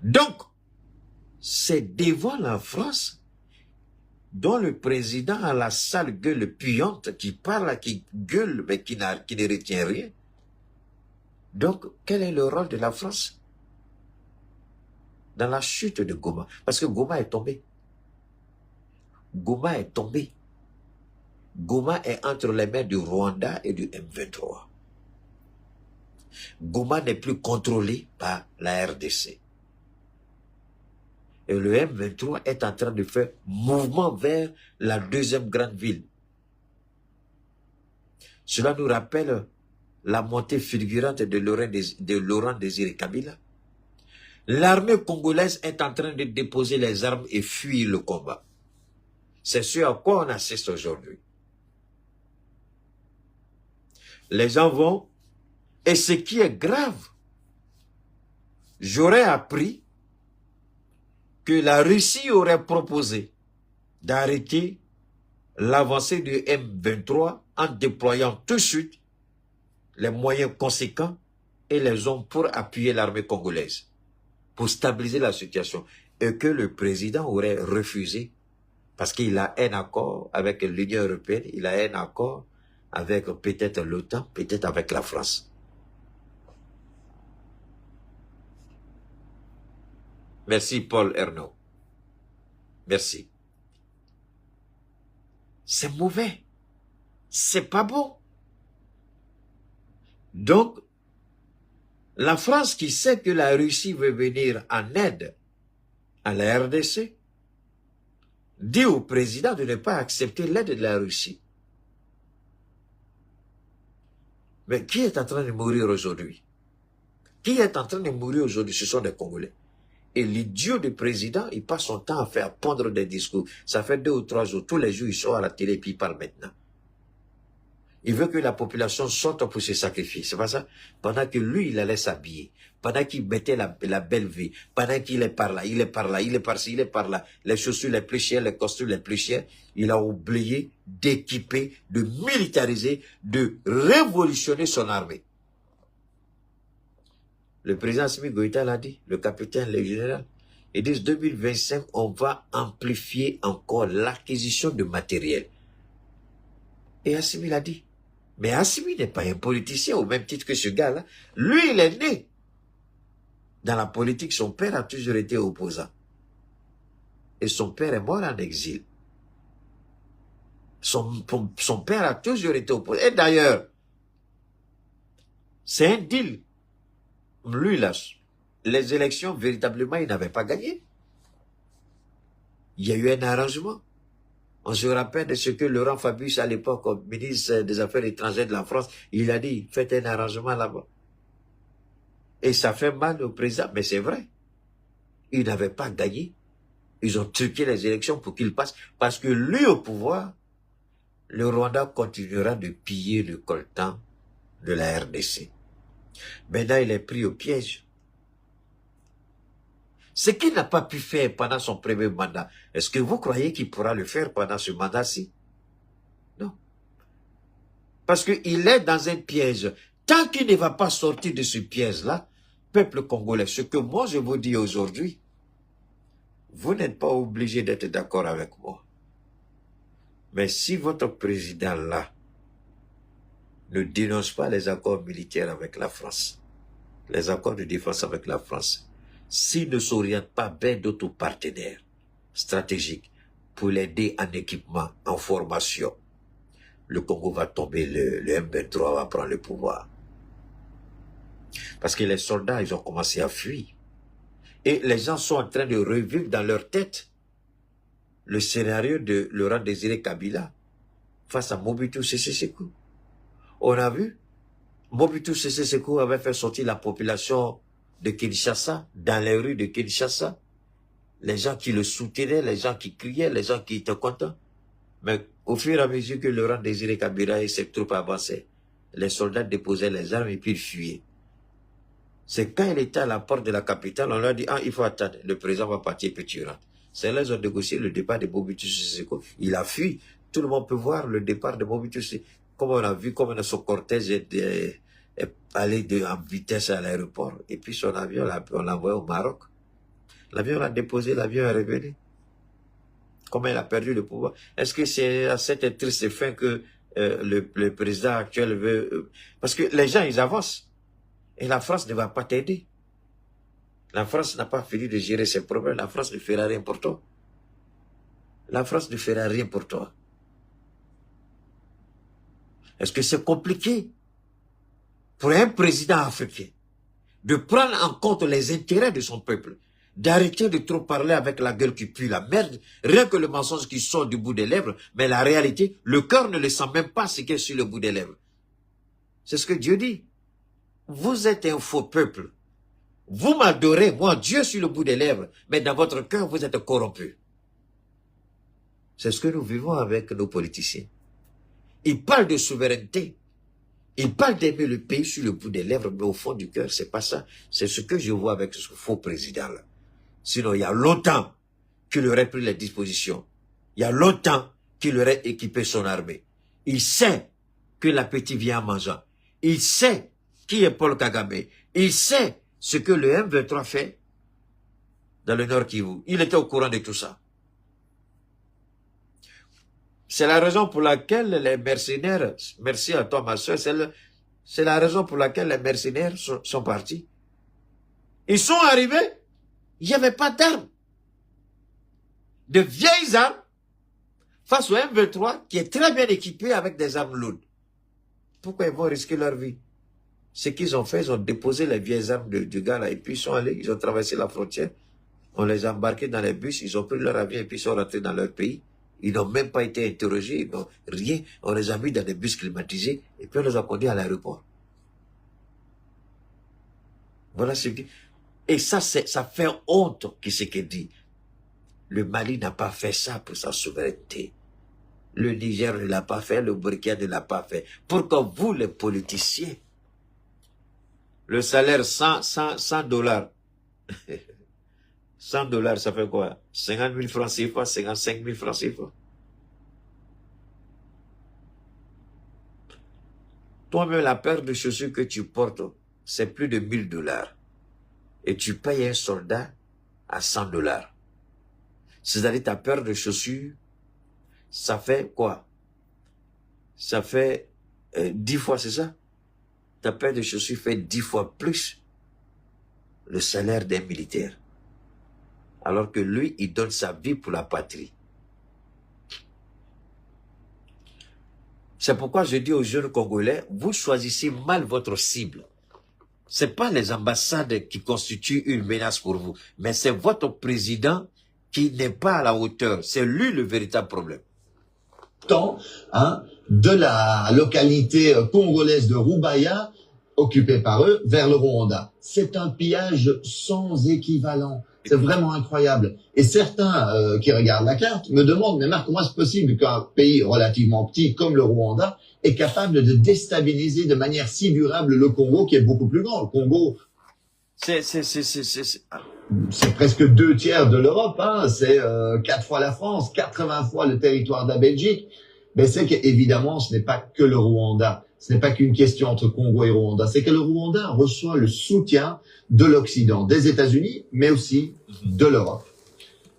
Donc, c'est devant la France dont le président a la sale gueule puante qui parle, qui gueule, mais qui ne retient rien. Donc, quel est le rôle de la France dans la chute de Goma? Parce que Goma est tombé. Goma est tombé. Goma est entre les mains du Rwanda et du M23. Goma n'est plus contrôlé par la RDC. Et le M23 est en train de faire mouvement vers la deuxième grande ville. Cela nous rappelle la montée fulgurante de Laurent Désiré Kabila. L'armée congolaise est en train de déposer les armes et fuir le combat. C'est ce à quoi on assiste aujourd'hui. Les gens vont, et ce qui est grave, j'aurais appris que la Russie aurait proposé d'arrêter l'avancée du M23 en déployant tout de suite les moyens conséquents et les hommes pour appuyer l'armée congolaise, pour stabiliser la situation, et que le président aurait refusé parce qu'il a un accord avec l'Union européenne, il a un accord avec peut-être l'OTAN, peut-être avec la France. Merci Paul Ernaud. Merci. C'est mauvais. C'est pas bon. Donc, la France qui sait que la Russie veut venir en aide à la RDC, dit au président de ne pas accepter l'aide de la Russie. Mais qui est en train de mourir aujourd'hui? Qui est en train de mourir aujourd'hui? Ce sont des Congolais. Et l'idiot du président, il passe son temps à faire pondre des discours. Ça fait 2 ou 3 jours. Tous les jours, il sort à la télé et puis il parle maintenant. Il veut que la population sorte pour se sacrifier. C'est pas ça? Pendant que lui, il allait s'habiller. Pendant qu'il mettait la belle vie. Pendant qu'il est par là, il est par là, il est par-ci, il est par là. Les chaussures les plus chères, les costumes les plus chers. Il a oublié d'équiper, de militariser, de révolutionner son armée. Le président Assimi Goïta l'a dit, le capitaine, le général. Ils disent 2025, on va amplifier encore l'acquisition de matériel. Et Assimi l'a dit. Mais Assimi n'est pas un politicien au même titre que ce gars-là. Lui, il est né dans la politique. Son père a toujours été opposant. Et son père est mort en exil. Son père a toujours été opposant. Et d'ailleurs, c'est un deal. Lui, là, les élections, véritablement, il n'avait pas gagné. Il y a eu un arrangement. On se rappelle de ce que Laurent Fabius, à l'époque, comme ministre des Affaires étrangères de la France, il a dit, faites un arrangement là-bas. Et ça fait mal au président, mais c'est vrai. Il n'avait pas gagné. Ils ont truqué les élections pour qu'il passe. Parce que lui, au pouvoir, le Rwanda continuera de piller le coltan de la RDC. Maintenant, il est pris au piège. Ce qu'il n'a pas pu faire pendant son premier mandat, est-ce que vous croyez qu'il pourra le faire pendant ce mandat-ci? Non. Parce qu'il est dans un piège. Tant qu'il ne va pas sortir de ce piège-là, peuple congolais, ce que moi je vous dis aujourd'hui, vous n'êtes pas obligé d'être d'accord avec moi. Mais si votre président-là ne dénonce pas les accords militaires avec la France, les accords de défense avec la France, s'il ne s'oriente pas vers d'autres partenaires stratégiques pour l'aider en équipement, en formation, le Congo va tomber, le M23 va prendre le pouvoir. Parce que les soldats, ils ont commencé à fuir. Et les gens sont en train de revivre dans leur tête le scénario de Laurent Désiré Kabila face à Mobutu Sese Seko. On a vu, Mobutu Sese Seko avait fait sortir la population de Kinshasa, dans les rues de Kinshasa. Les gens qui le soutenaient, les gens qui criaient, les gens qui étaient contents. Mais au fur et à mesure que Laurent Désiré Kabila et ses troupes avançaient, les soldats déposaient les armes et puis ils fuyaient. C'est quand il était à la porte de la capitale, on leur a dit, ah, il faut attendre, le président va partir, puis tu rentres. C'est là qu'ils ont négocié le départ de Mobutu Sese Seko. Il a fui. Tout le monde peut voir le départ de Mobutu Sese Seko. Comme on a vu, comme son cortège est allé en vitesse à l'aéroport. Et puis son avion, on l'a envoyé au Maroc. L'avion l'a déposé, l'avion est revenu. Comment il a perdu le pouvoir? Est-ce que c'est à cette triste fin que le président actuel veut... parce que les gens, ils avancent. Et la France ne va pas t'aider. La France n'a pas fini de gérer ses problèmes. La France ne fera rien pour toi. La France ne fera rien pour toi. Est-ce que c'est compliqué pour un président africain de prendre en compte les intérêts de son peuple, d'arrêter de trop parler avec la gueule qui pue la merde, rien que le mensonge qui sort du bout des lèvres, mais la réalité, le cœur ne le sent même pas ce qui est sur le bout des lèvres. C'est ce que Dieu dit. Vous êtes un faux peuple. Vous m'adorez, moi, Dieu sur le bout des lèvres, mais dans votre cœur, vous êtes corrompu. C'est ce que nous vivons avec nos politiciens. Ils parlent de souveraineté. Ils parlent d'aimer le pays sur le bout des lèvres, mais au fond du cœur, c'est pas ça. C'est ce que je vois avec ce faux président-là. Sinon, il y a longtemps qu'il aurait pris les dispositions. Il y a longtemps qu'il aurait équipé son armée. Il sait que l'appétit vient en mangeant. Il sait qui est Paul Kagame. Il sait ce que le M23 fait dans le Nord Kivu. Il était au courant de tout ça. C'est la raison pour laquelle les mercenaires, merci à toi ma soeur, c'est la raison pour laquelle les mercenaires sont partis. Ils sont arrivés, il n'y avait pas d'armes. De vieilles armes face au M23 qui est très bien équipé avec des armes lourdes. Pourquoi ils vont risquer leur vie? Ce qu'ils ont fait, ils ont déposé les vieilles armes du gars là et puis ils sont allés, ils ont traversé la frontière. On les a embarqués dans les bus, ils ont pris leur avion et puis ils sont rentrés dans leur pays. Ils n'ont même pas été interrogés, ils n'ont rien. On les a mis dans des bus climatisés et puis on les a conduits à l'aéroport. Voilà ce qui... Et ça fait honte qui ce qu'il dit. Le Mali n'a pas fait ça pour sa souveraineté. Le Niger ne l'a pas fait, le Burkina ne l'a pas fait. Pourquoi vous, les politiciens, le salaire 100 $, 100 $, ça fait quoi? 50 000 francs CFA, 55 000 francs CFA. Toi-même, la paire de chaussures que tu portes, c'est plus de 1 000 $. Et tu payes un soldat à 100 $. C'est-à-dire ta paire de chaussures, ça fait quoi? Ça fait 10 fois, c'est ça? Ta paire de chaussures fait 10 fois plus le salaire d'un militaire. Alors que lui, il donne sa vie pour la patrie. C'est pourquoi je dis aux jeunes Congolais, vous choisissez mal votre cible. Ce n'est pas les ambassades qui constituent une menace pour vous, mais c'est votre président qui n'est pas à la hauteur. C'est lui le véritable problème. De la localité congolaise de Rubaya, occupée par eux, vers le Rwanda. C'est un pillage sans équivalent. C'est vraiment incroyable. Et certains qui regardent la carte me demandent, mais Marc, comment est-ce possible qu'un pays relativement petit comme le Rwanda est capable de déstabiliser de manière si durable le Congo, qui est beaucoup plus grand? Le Congo, c'est presque 2 tiers de l'Europe, hein. C'est 4 fois la France, 80 fois le territoire de la Belgique. Mais c'est qu'évidemment, ce n'est pas que le Rwanda. Ce n'est pas qu'une question entre Congo et Rwanda. C'est que le Rwanda reçoit le soutien de l'Occident, des États-Unis, mais aussi de l'Europe.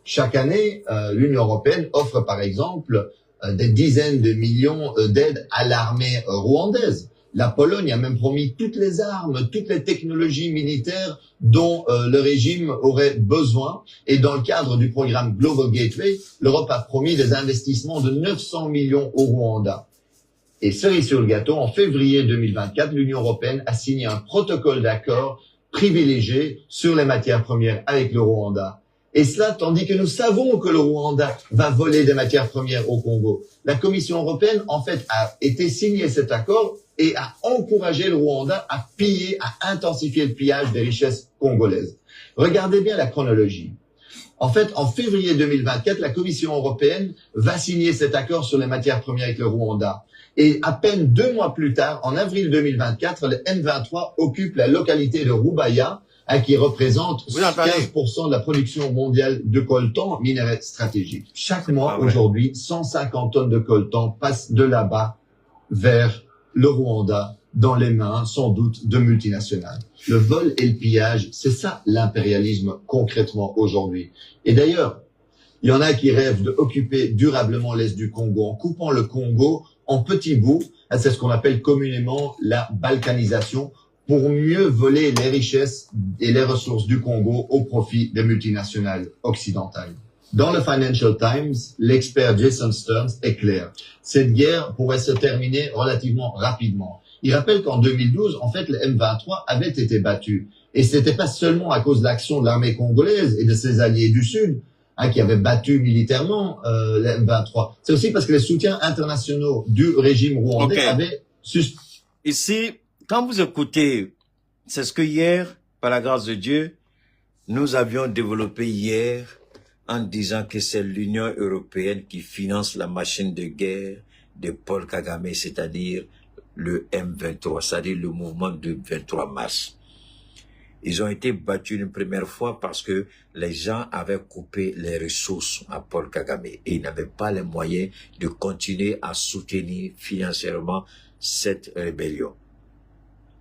Chaque année, l'Union européenne offre par exemple des dizaines de millions d'aides à l'armée rwandaise. La Pologne a même promis toutes les armes, toutes les technologies militaires dont le régime aurait besoin. Et dans le cadre du programme Global Gateway, l'Europe a promis des investissements de 900 millions au Rwanda. Et cerise sur le gâteau, en février 2024, l'Union européenne a signé un protocole d'accord privilégié sur les matières premières avec le Rwanda. Et cela tandis que nous savons que le Rwanda va voler des matières premières au Congo. La Commission européenne, en fait, a été signé cet accord et a encouragé le Rwanda à piller, à intensifier le pillage des richesses congolaises. Regardez bien la chronologie. En fait, en février 2024, la Commission européenne va signer cet accord sur les matières premières avec le Rwanda. Et à peine 2 mois plus tard, en avril 2024, le M23 occupe la localité de Rubaya, qui représente 15% de la production mondiale de coltan, minerai stratégique. Chaque mois, aujourd'hui, 150 tonnes de coltan passent de là-bas vers le Rwanda, dans les mains, sans doute, de multinationales. Le vol et le pillage, c'est ça l'impérialisme concrètement aujourd'hui. Et d'ailleurs, il y en a qui rêvent d'occuper durablement l'Est du Congo en coupant le Congo en petits bouts. C'est ce qu'on appelle communément la balkanisation, pour mieux voler les richesses et les ressources du Congo au profit des multinationales occidentales. Dans le Financial Times, l'expert Jason Stearns est clair. Cette guerre pourrait se terminer relativement rapidement. Il rappelle qu'en 2012, en fait, le M23 avait été battu. Et c'était pas seulement à cause de l'action de l'armée congolaise et de ses alliés du Sud, qui avaient battu militairement le M23. C'est aussi parce que les soutiens internationaux du régime rwandais avaient... Ici, quand vous écoutez, c'est ce que hier, par la grâce de Dieu, nous avions développé hier en disant que c'est l'Union européenne qui finance la machine de guerre de Paul Kagame, c'est-à-dire le M23, c'est-à-dire le mouvement du 23 mars. Ils ont été battus une première fois parce que les gens avaient coupé les ressources à Paul Kagame et ils n'avaient pas les moyens de continuer à soutenir financièrement cette rébellion.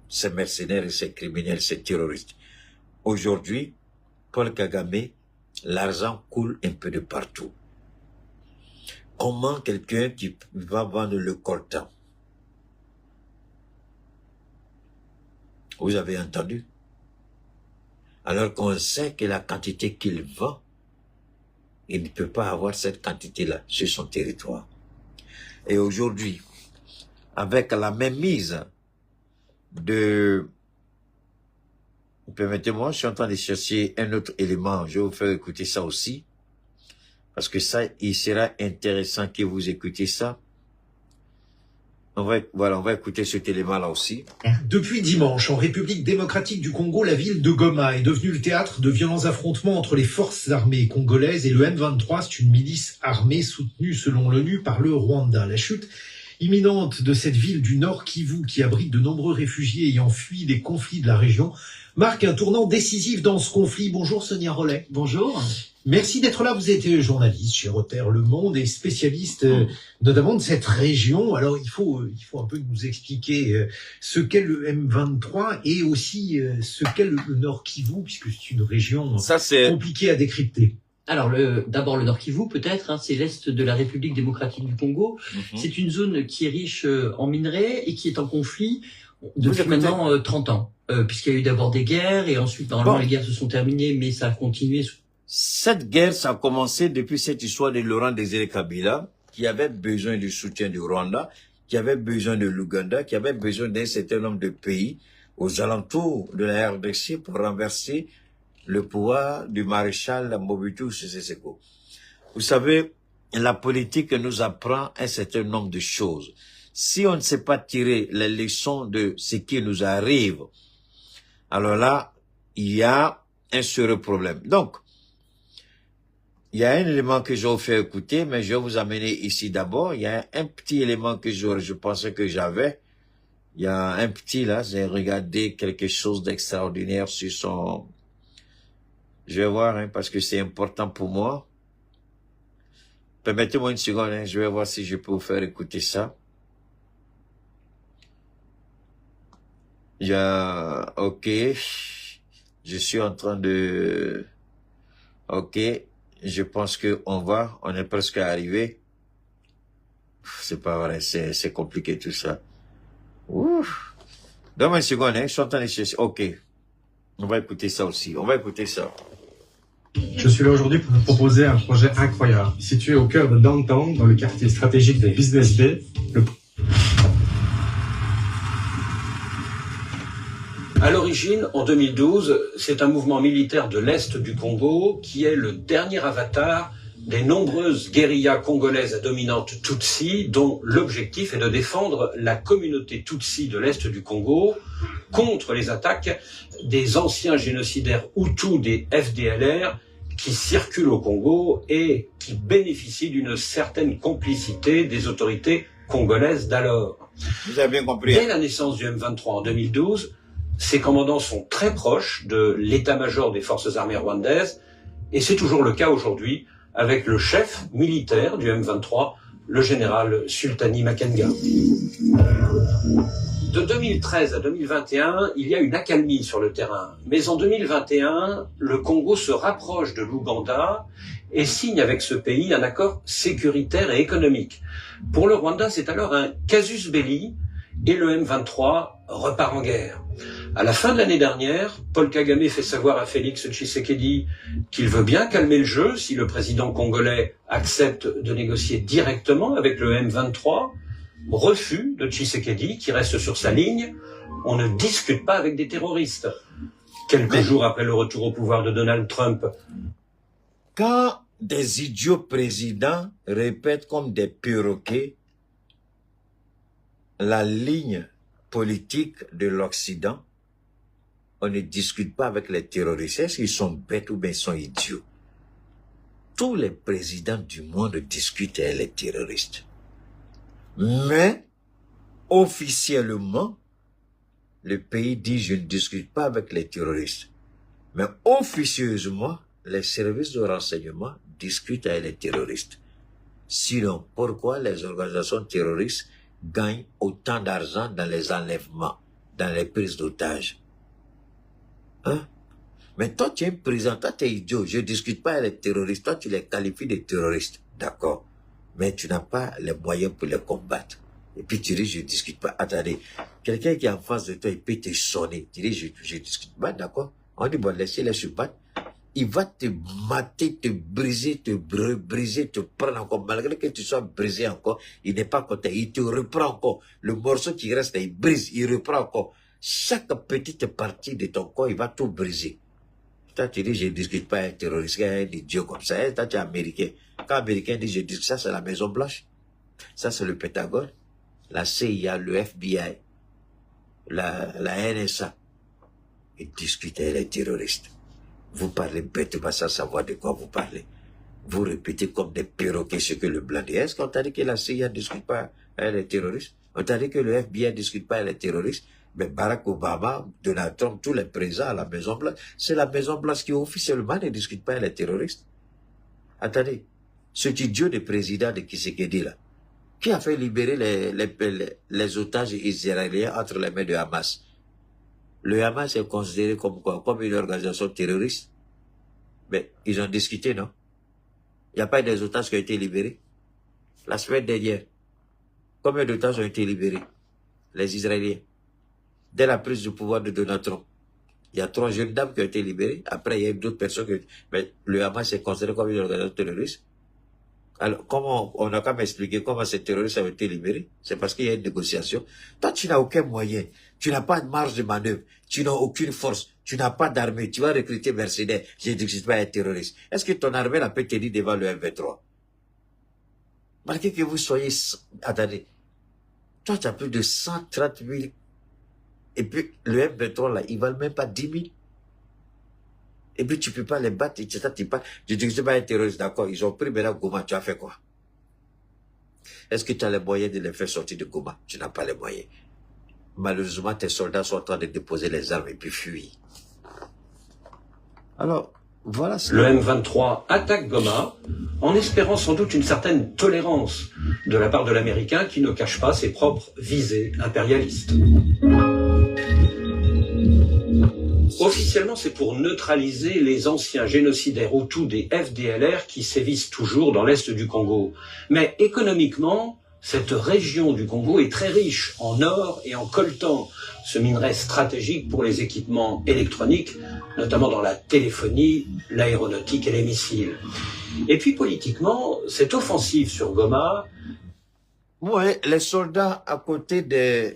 Ces mercenaires, ces criminels, ces terroristes. Aujourd'hui, Paul Kagame, l'argent coule un peu de partout. Comment quelqu'un qui va vendre le coltan? Vous avez entendu? Alors qu'on sait que la quantité qu'il vend, il ne peut pas avoir cette quantité-là sur son territoire. Et aujourd'hui, avec la même mise de... Permettez-moi, je suis en train de chercher un autre élément. Je vais vous faire écouter ça aussi. Parce que ça, il sera intéressant que vous écoutiez ça. On va écouter cet élément-là aussi. Depuis dimanche, en République démocratique du Congo, la ville de Goma est devenue le théâtre de violents affrontements entre les forces armées congolaises et le M23. C'est une milice armée soutenue, selon l'ONU, par le Rwanda. La chute imminente de cette ville du Nord Kivu, qui abrite de nombreux réfugiés ayant fui les conflits de la région, marque un tournant décisif dans ce conflit. Bonjour Sonia Rollet. Bonjour. Merci d'être là. Vous êtes journaliste chez Reuters Le Monde et spécialiste notamment de cette région. Alors il faut un peu nous expliquer ce qu'est le M23 et aussi ce qu'est le Nord Kivu, puisque c'est une région compliquée à décrypter. Alors d'abord le Nord Kivu peut-être, c'est l'est de la République démocratique du Congo. C'est une zone qui est riche en minerais et qui est en conflit depuis maintenant 30 ans. Puisqu'il y a eu d'abord des guerres et ensuite normalement les guerres se sont terminées, mais ça a continué. Cette guerre, ça a commencé depuis cette histoire de Laurent Désiré Kabila, qui avait besoin du soutien du Rwanda, qui avait besoin de l'Ouganda, qui avait besoin d'un certain nombre de pays aux alentours de la RDC pour renverser le pouvoir du maréchal Mobutu Sese Seko. Vous savez, la politique nous apprend un certain nombre de choses. Si on ne sait pas tirer les leçons de ce qui nous arrive, alors là, il y a un sérieux problème. Donc, il y a un élément que je vais vous faire écouter, mais je vais vous amener ici d'abord. Il y a un petit élément que je pensais que j'avais. Il y a un petit là, j'ai regardé quelque chose d'extraordinaire sur son... Je vais voir, parce que c'est important pour moi. Permettez-moi une seconde, je vais voir si je peux vous faire écouter ça. Il y a... Ok. Je suis en train de... Ok. Je pense que on est presque arrivé. C'est pas vrai, c'est compliqué tout ça. Ouf. Donne-moi une seconde, je suis en train de chercher. Ok. On va écouter ça aussi. On va écouter ça. Je suis là aujourd'hui pour vous proposer un projet incroyable. Situé au cœur de Downtown, dans le quartier stratégique des Business Bay, À l'origine, en 2012, c'est un mouvement militaire de l'Est du Congo qui est le dernier avatar des nombreuses guérillas congolaises à dominante Tutsi, dont l'objectif est de défendre la communauté Tutsi de l'Est du Congo contre les attaques des anciens génocidaires Hutus des FDLR qui circulent au Congo et qui bénéficient d'une certaine complicité des autorités congolaises d'alors. Vous avez bien compris. Dès la naissance du M23 en 2012, ces commandants sont très proches de l'état-major des forces armées rwandaises, et c'est toujours le cas aujourd'hui avec le chef militaire du M23, le général Sultani Makenga. De 2013 à 2021, il y a une accalmie sur le terrain. Mais en 2021, le Congo se rapproche de l'Ouganda et signe avec ce pays un accord sécuritaire et économique. Pour le Rwanda, c'est alors un casus belli et le M23 repart en guerre. À la fin de l'année dernière, Paul Kagame fait savoir à Félix Tshisekedi qu'il veut bien calmer le jeu si le président congolais accepte de négocier directement avec le M23. Refus de Tshisekedi qui reste sur sa ligne. On ne discute pas avec des terroristes. Quelques jours après le retour au pouvoir de Donald Trump. Quand des idiots présidents répètent comme des perroquets la ligne politique de l'Occident, on ne discute pas avec les terroristes. Est-ce qu'ils sont bêtes ou bien ils sont idiots? Tous les présidents du monde discutent avec les terroristes. Mais, officiellement, le pays dit je ne discute pas avec les terroristes. Mais officieusement, les services de renseignement discutent avec les terroristes. Sinon, pourquoi les organisations terroristes gagnent autant d'argent dans les enlèvements, dans les prises d'otages? Hein? Mais toi, tu es un président, toi, tu es idiot. Je ne discute pas avec les terroristes. Toi, tu les qualifies de terroristes. D'accord. Mais tu n'as pas les moyens pour les combattre. Et puis tu dis, je ne discute pas. Attendez, quelqu'un qui est en face de toi, il peut te sonner. Tu dis, je ne discute pas, d'accord. On dit, bon, laissez-les se battre. Il va te mater, te briser, te prendre encore. Malgré que tu sois brisé encore, il n'est pas content. Il te reprend encore. Le morceau qui reste, il brise, il reprend encore. Chaque petite partie de ton corps, il va tout briser. Toi, tu dis, je ne discute pas avec un terroriste, un idiot comme ça. Toi, tu es américain. Quand l'Américain dit, je discute, ça, c'est la Maison Blanche. Ça, c'est le Pentagone. La CIA, le FBI, la NSA. Ils discutent avec les terroristes. Vous parlez bêtement sans savoir de quoi vous parlez. Vous répétez comme des perroquets ce que le blanc dit. Est-ce qu'on t'a dit que la CIA ne discute pas avec les terroristes? On t'a dit que le FBI ne discute pas avec les terroristes? Mais Barack Obama, Donald Trump, tous les présents à la Maison Blanche, c'est la Maison Blanche qui officiellement ne discute pas avec les terroristes. Attendez, cet idiot de président de Tshisekedi là, qui a fait libérer les otages israéliens entre les mains de Hamas? Le Hamas est considéré comme quoi? Comme une organisation terroriste. Mais ils ont discuté, non? Il n'y a pas des otages qui ont été libérés? La semaine dernière, combien d'otages ont été libérés? Les Israéliens. Dès la prise du pouvoir de Donald Trump. Il y a 3 jeunes dames qui ont été libérées. Après, il y a eu d'autres personnes qui... Mais le Hamas est considéré comme une organisation terroriste. Alors, comment, on a quand même expliqué comment ces terroristes ont été libérés? C'est parce qu'il y a une négociation. Toi, tu n'as aucun moyen. Tu n'as pas de marge de manœuvre. Tu n'as aucune force. Tu n'as pas d'armée. Tu vas recruter mercenaires. Je ne dis pas être terroriste. Est-ce que ton armée n'a pas été dit devant le M23? Malgré que vous soyez... Attendez. Toi, tu as plus de 130 000. Et puis, le M23, là, ils ne valent même pas 10 000. Et puis, tu ne peux pas les battre, etc. Je dis que je ne suis pas un terroriste, d'accord. Ils ont pris maintenant Goma, tu as fait quoi? Est-ce que tu as les moyens de les faire sortir de Goma? Tu n'as pas les moyens. Malheureusement, tes soldats sont en train de déposer les armes et puis fuir. Alors, voilà. Le M23 attaque Goma en espérant sans doute une certaine tolérance de la part de l'Américain qui ne cache pas ses propres visées impérialistes. Officiellement, c'est pour neutraliser les anciens génocidaires Hutus des FDLR qui sévissent toujours dans l'est du Congo. Mais économiquement, cette région du Congo est très riche en or et en coltan, ce minerai stratégique pour les équipements électroniques, notamment dans la téléphonie, l'aéronautique et les missiles. Et puis politiquement, cette offensive sur Goma... Ouais, les soldats à côté des...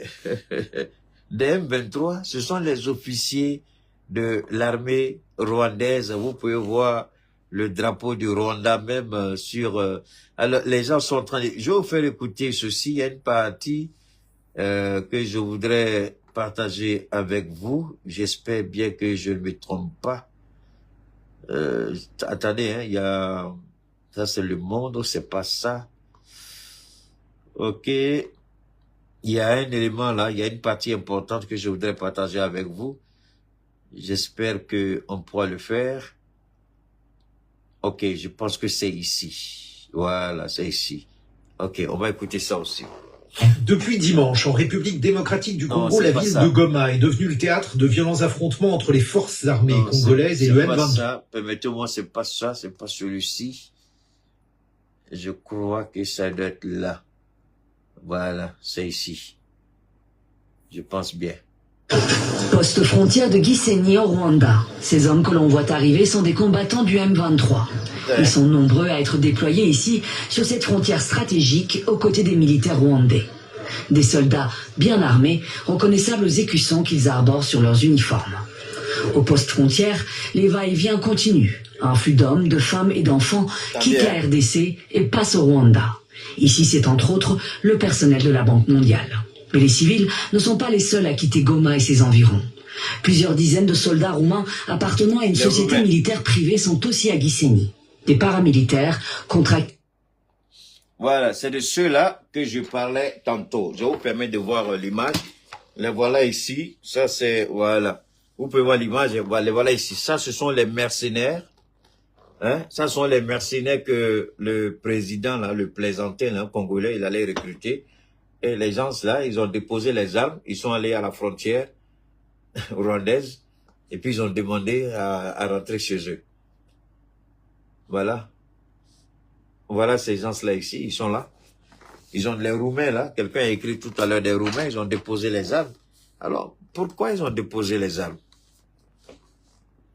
des M23, ce sont les officiers de l'armée rwandaise. Vous pouvez voir le drapeau du Rwanda même sur... alors, les gens sont en train de... Je vais vous faire écouter ceci. Il y a une partie que je voudrais partager avec vous. J'espère bien que je ne me trompe pas. Attendez, hein, il y a... Ça, c'est Le Monde, c'est pas ça. Ok. Il y a un élément là, il y a une partie importante que je voudrais partager avec vous. J'espère qu'on pourra le faire. Ok, je pense que c'est ici. Voilà, c'est ici. Ok, on va écouter ça aussi. Depuis dimanche, en République démocratique du Non, Congo, c'est la pas ville ça. de Goma est devenue le théâtre de violents affrontements entre les forces armées Non, congolaises et c'est le pas M23. ça. Permettez-moi, c'est pas ça, c'est pas celui-ci. Je crois que ça doit être là. Voilà, c'est ici. Je pense bien. Poste frontière de Gisenyi au Rwanda. Ces hommes que l'on voit arriver sont des combattants du M23. Ils sont nombreux à être déployés ici, sur cette frontière stratégique, aux côtés des militaires rwandais. Des soldats bien armés, reconnaissables aux écussons qu'ils arborent sur leurs uniformes. Au poste frontière, les va-et-vient continuent. Un flux d'hommes, de femmes et d'enfants quitte la RDC et passe au Rwanda. Ici, c'est entre autres le personnel de la Banque mondiale. Mais les civils ne sont pas les seuls à quitter Goma et ses environs. Plusieurs dizaines de soldats roumains appartenant à une société militaire privée sont aussi à Gisenyi. Des paramilitaires contractés. Voilà, c'est de ceux-là que je parlais tantôt. Je vous permets de voir l'image. Les voilà ici. Ça, c'est... Voilà. Vous pouvez voir l'image. Les voilà ici. Ça, ce sont les mercenaires. Hein? Ça sont les mercenaires que le président, là, le plaisantin, là, congolais, il allait recruter. Et les gens, là, ils ont déposé les armes. Ils sont allés à la frontière rwandaise. Et puis, ils ont demandé à rentrer chez eux. Voilà. Voilà ces gens-là ici. Ils sont là. Ils ont les Roumains, là. Quelqu'un a écrit tout à l'heure des Roumains. Ils ont déposé les armes. Alors, pourquoi ils ont déposé les armes?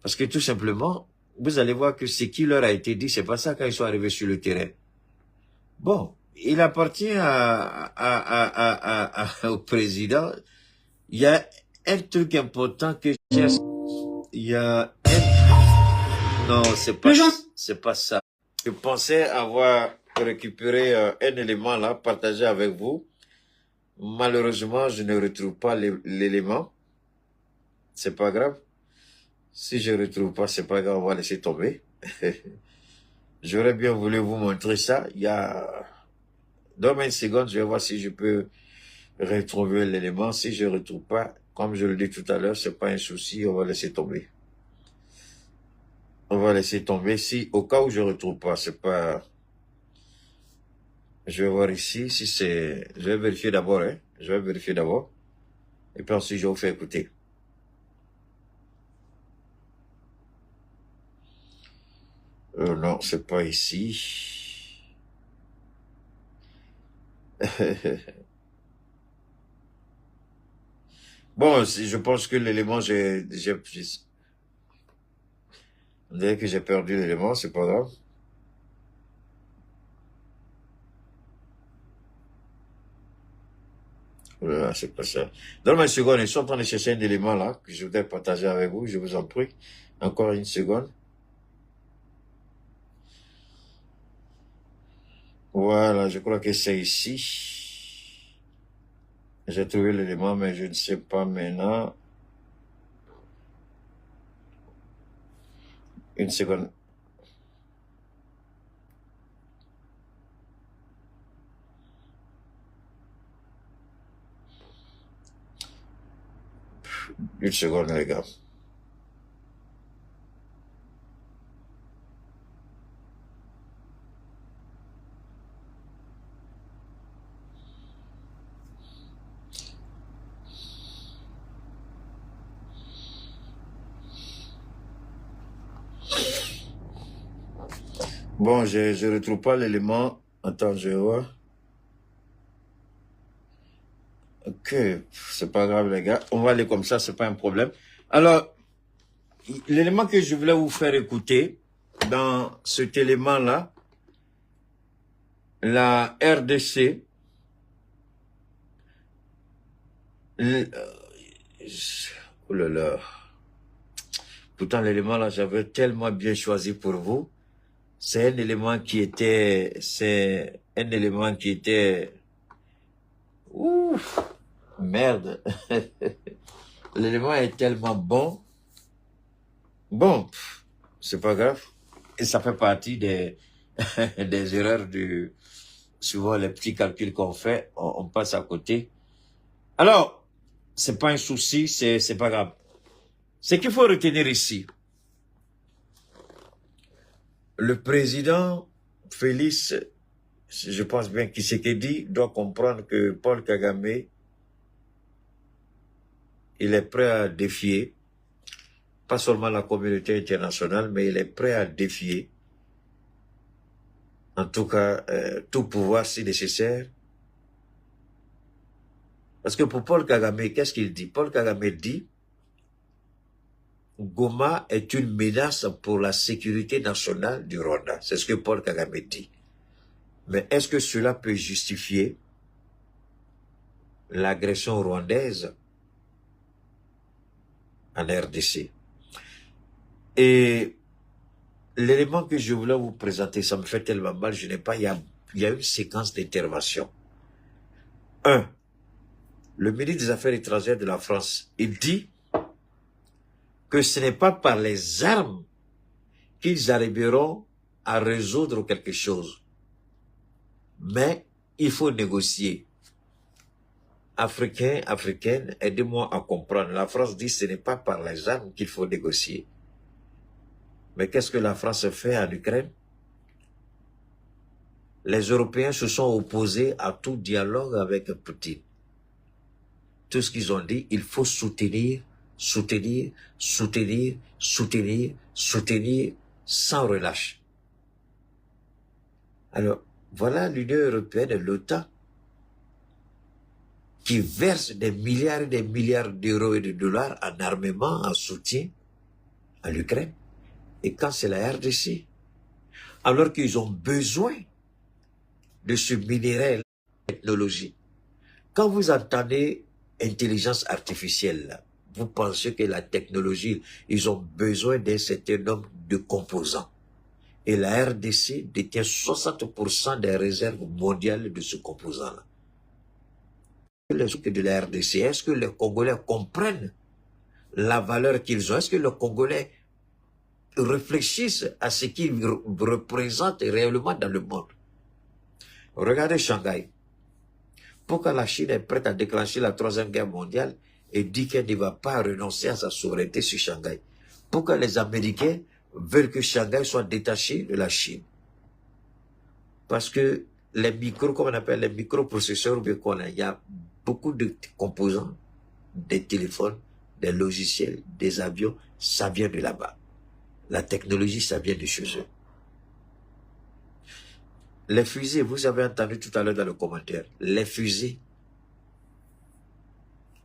Parce que tout simplement, vous allez voir que ce qui leur a été dit, c'est pas ça quand ils sont arrivés sur le terrain. Bon, il appartient au président. Il y a un truc important que il y a un... Non, c'est pas ça. Je pensais avoir récupéré un élément là, partagé avec vous. Malheureusement, je ne retrouve pas l'élément. C'est pas grave. Si je ne retrouve pas, c'est pas grave, on va laisser tomber. J'aurais bien voulu vous montrer ça. Il y a... Donne-moi une seconde, je vais voir si je peux retrouver l'élément. Si je ne retrouve pas, comme je le dis tout à l'heure, c'est pas un souci, on va laisser tomber. On va laisser tomber. Si, au cas où je ne retrouve pas, c'est pas... Je vais voir ici, si c'est... Je vais vérifier d'abord, hein. Je vais vérifier d'abord. Et puis ensuite, je vous fais écouter. Non, c'est pas ici. Bon, je pense que l'élément, on dirait que j'ai perdu l'élément, c'est pas grave. Voilà, c'est pas ça. Donne-moi une seconde, ils sont en train de chercher un élément là, que je voudrais partager avec vous, je vous en prie. Encore une seconde. Voilà, je crois que c'est ici. J'ai trouvé l'élément, mais je ne sais pas maintenant. Une seconde. Une seconde, les gars. Bon, je retrouve pas l'élément. Attends, je vois. Ok, c'est pas grave, les gars. On va aller comme ça, c'est pas un problème. Alors, l'élément que je voulais vous faire écouter, dans cet élément-là, la RDC, Oh là là. Pourtant, l'élément là, j'avais tellement bien choisi pour vous. C'est un élément qui était... Ouf, merde. L'élément est tellement bon. Bon, c'est pas grave. Et ça fait partie des, des erreurs du... Souvent, les petits calculs qu'on fait, on passe à côté. Alors, c'est pas un souci, c'est pas grave. Ce qu'il faut retenir ici, le président Félix, je pense bien qu'il s'est dit, doit comprendre que Paul Kagame, il est prêt à défier, pas seulement la communauté internationale, mais il est prêt à défier, en tout cas, tout pouvoir si nécessaire. Parce que pour Paul Kagame, qu'est-ce qu'il dit? Paul Kagame dit, Goma est une menace pour la sécurité nationale du Rwanda. C'est ce que Paul Kagame dit. Mais est-ce que cela peut justifier l'agression rwandaise en RDC? Et l'élément que je voulais vous présenter, ça me fait tellement mal, je n'ai pas, il y a une séquence d'intervention. 1. Le ministre des Affaires étrangères de la France, il dit que ce n'est pas par les armes qu'ils arriveront à résoudre quelque chose. Mais il faut négocier. Africains, Africaines, aidez-moi à comprendre. La France dit que ce n'est pas par les armes qu'il faut négocier. Mais qu'est-ce que la France fait en Ukraine? Les Européens se sont opposés à tout dialogue avec Poutine. Tout ce qu'ils ont dit, il faut soutenir, soutenir, soutenir, soutenir, soutenir, sans relâche. Alors, voilà l'Union européenne et l'OTAN qui versent des milliards et des milliards d'euros et de dollars en armement, en soutien à l'Ukraine. Et quand c'est la RDC, alors qu'ils ont besoin de ce minerai, technologie. Quand vous entendez intelligence artificielle, là, vous pensez que la technologie, ils ont besoin d'un certain nombre de composants. Et la RDC détient 60% des réserves mondiales de ce composant-là. Les trucs de la RDC, est-ce que les Congolais comprennent la valeur qu'ils ont? Est-ce que les Congolais réfléchissent à ce qu'ils représentent réellement dans le monde? Regardez Shanghai. Pourquoi la Chine est prête à déclencher la 3e guerre mondiale et dit qu'elle ne va pas renoncer à sa souveraineté sur Shanghai? Pourquoi les Américains veulent que Shanghai soit détaché de la Chine? Parce que les micros, comme on appelle les microprocesseurs, il y a beaucoup de composants, des téléphones, des logiciels, des avions, ça vient de là-bas. La technologie, ça vient de chez eux. Les fusées, vous avez entendu tout à l'heure dans le commentaire, les fusées,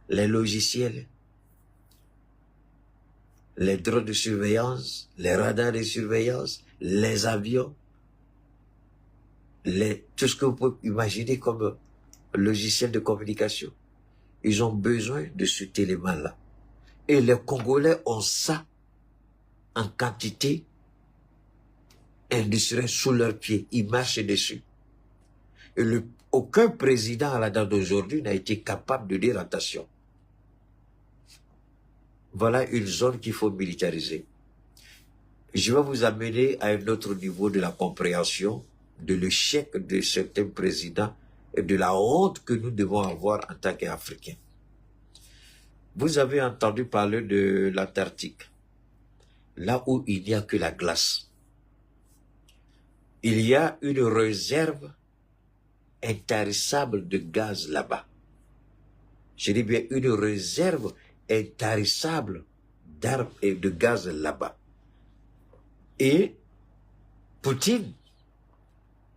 les logiciels, les drones de surveillance, les radars de surveillance, les avions, tout ce que vous pouvez imaginer comme logiciel de communication. Ils ont besoin de cet élément-là. Et les Congolais ont ça en quantité industrielle sous leurs pieds. Ils marchent dessus. Et aucun président à la date d'aujourd'hui n'a été capable de dire attention. Voilà une zone qu'il faut militariser. Je vais vous amener à un autre niveau de la compréhension de l'échec de certains présidents et de la honte que nous devons avoir en tant qu'Africains. Vous avez entendu parler de l'Antarctique, là où il n'y a que la glace. Il y a une réserve intarissable de gaz là-bas. Je dis bien une réserve intarissable d'armes et de gaz là-bas. Et Poutine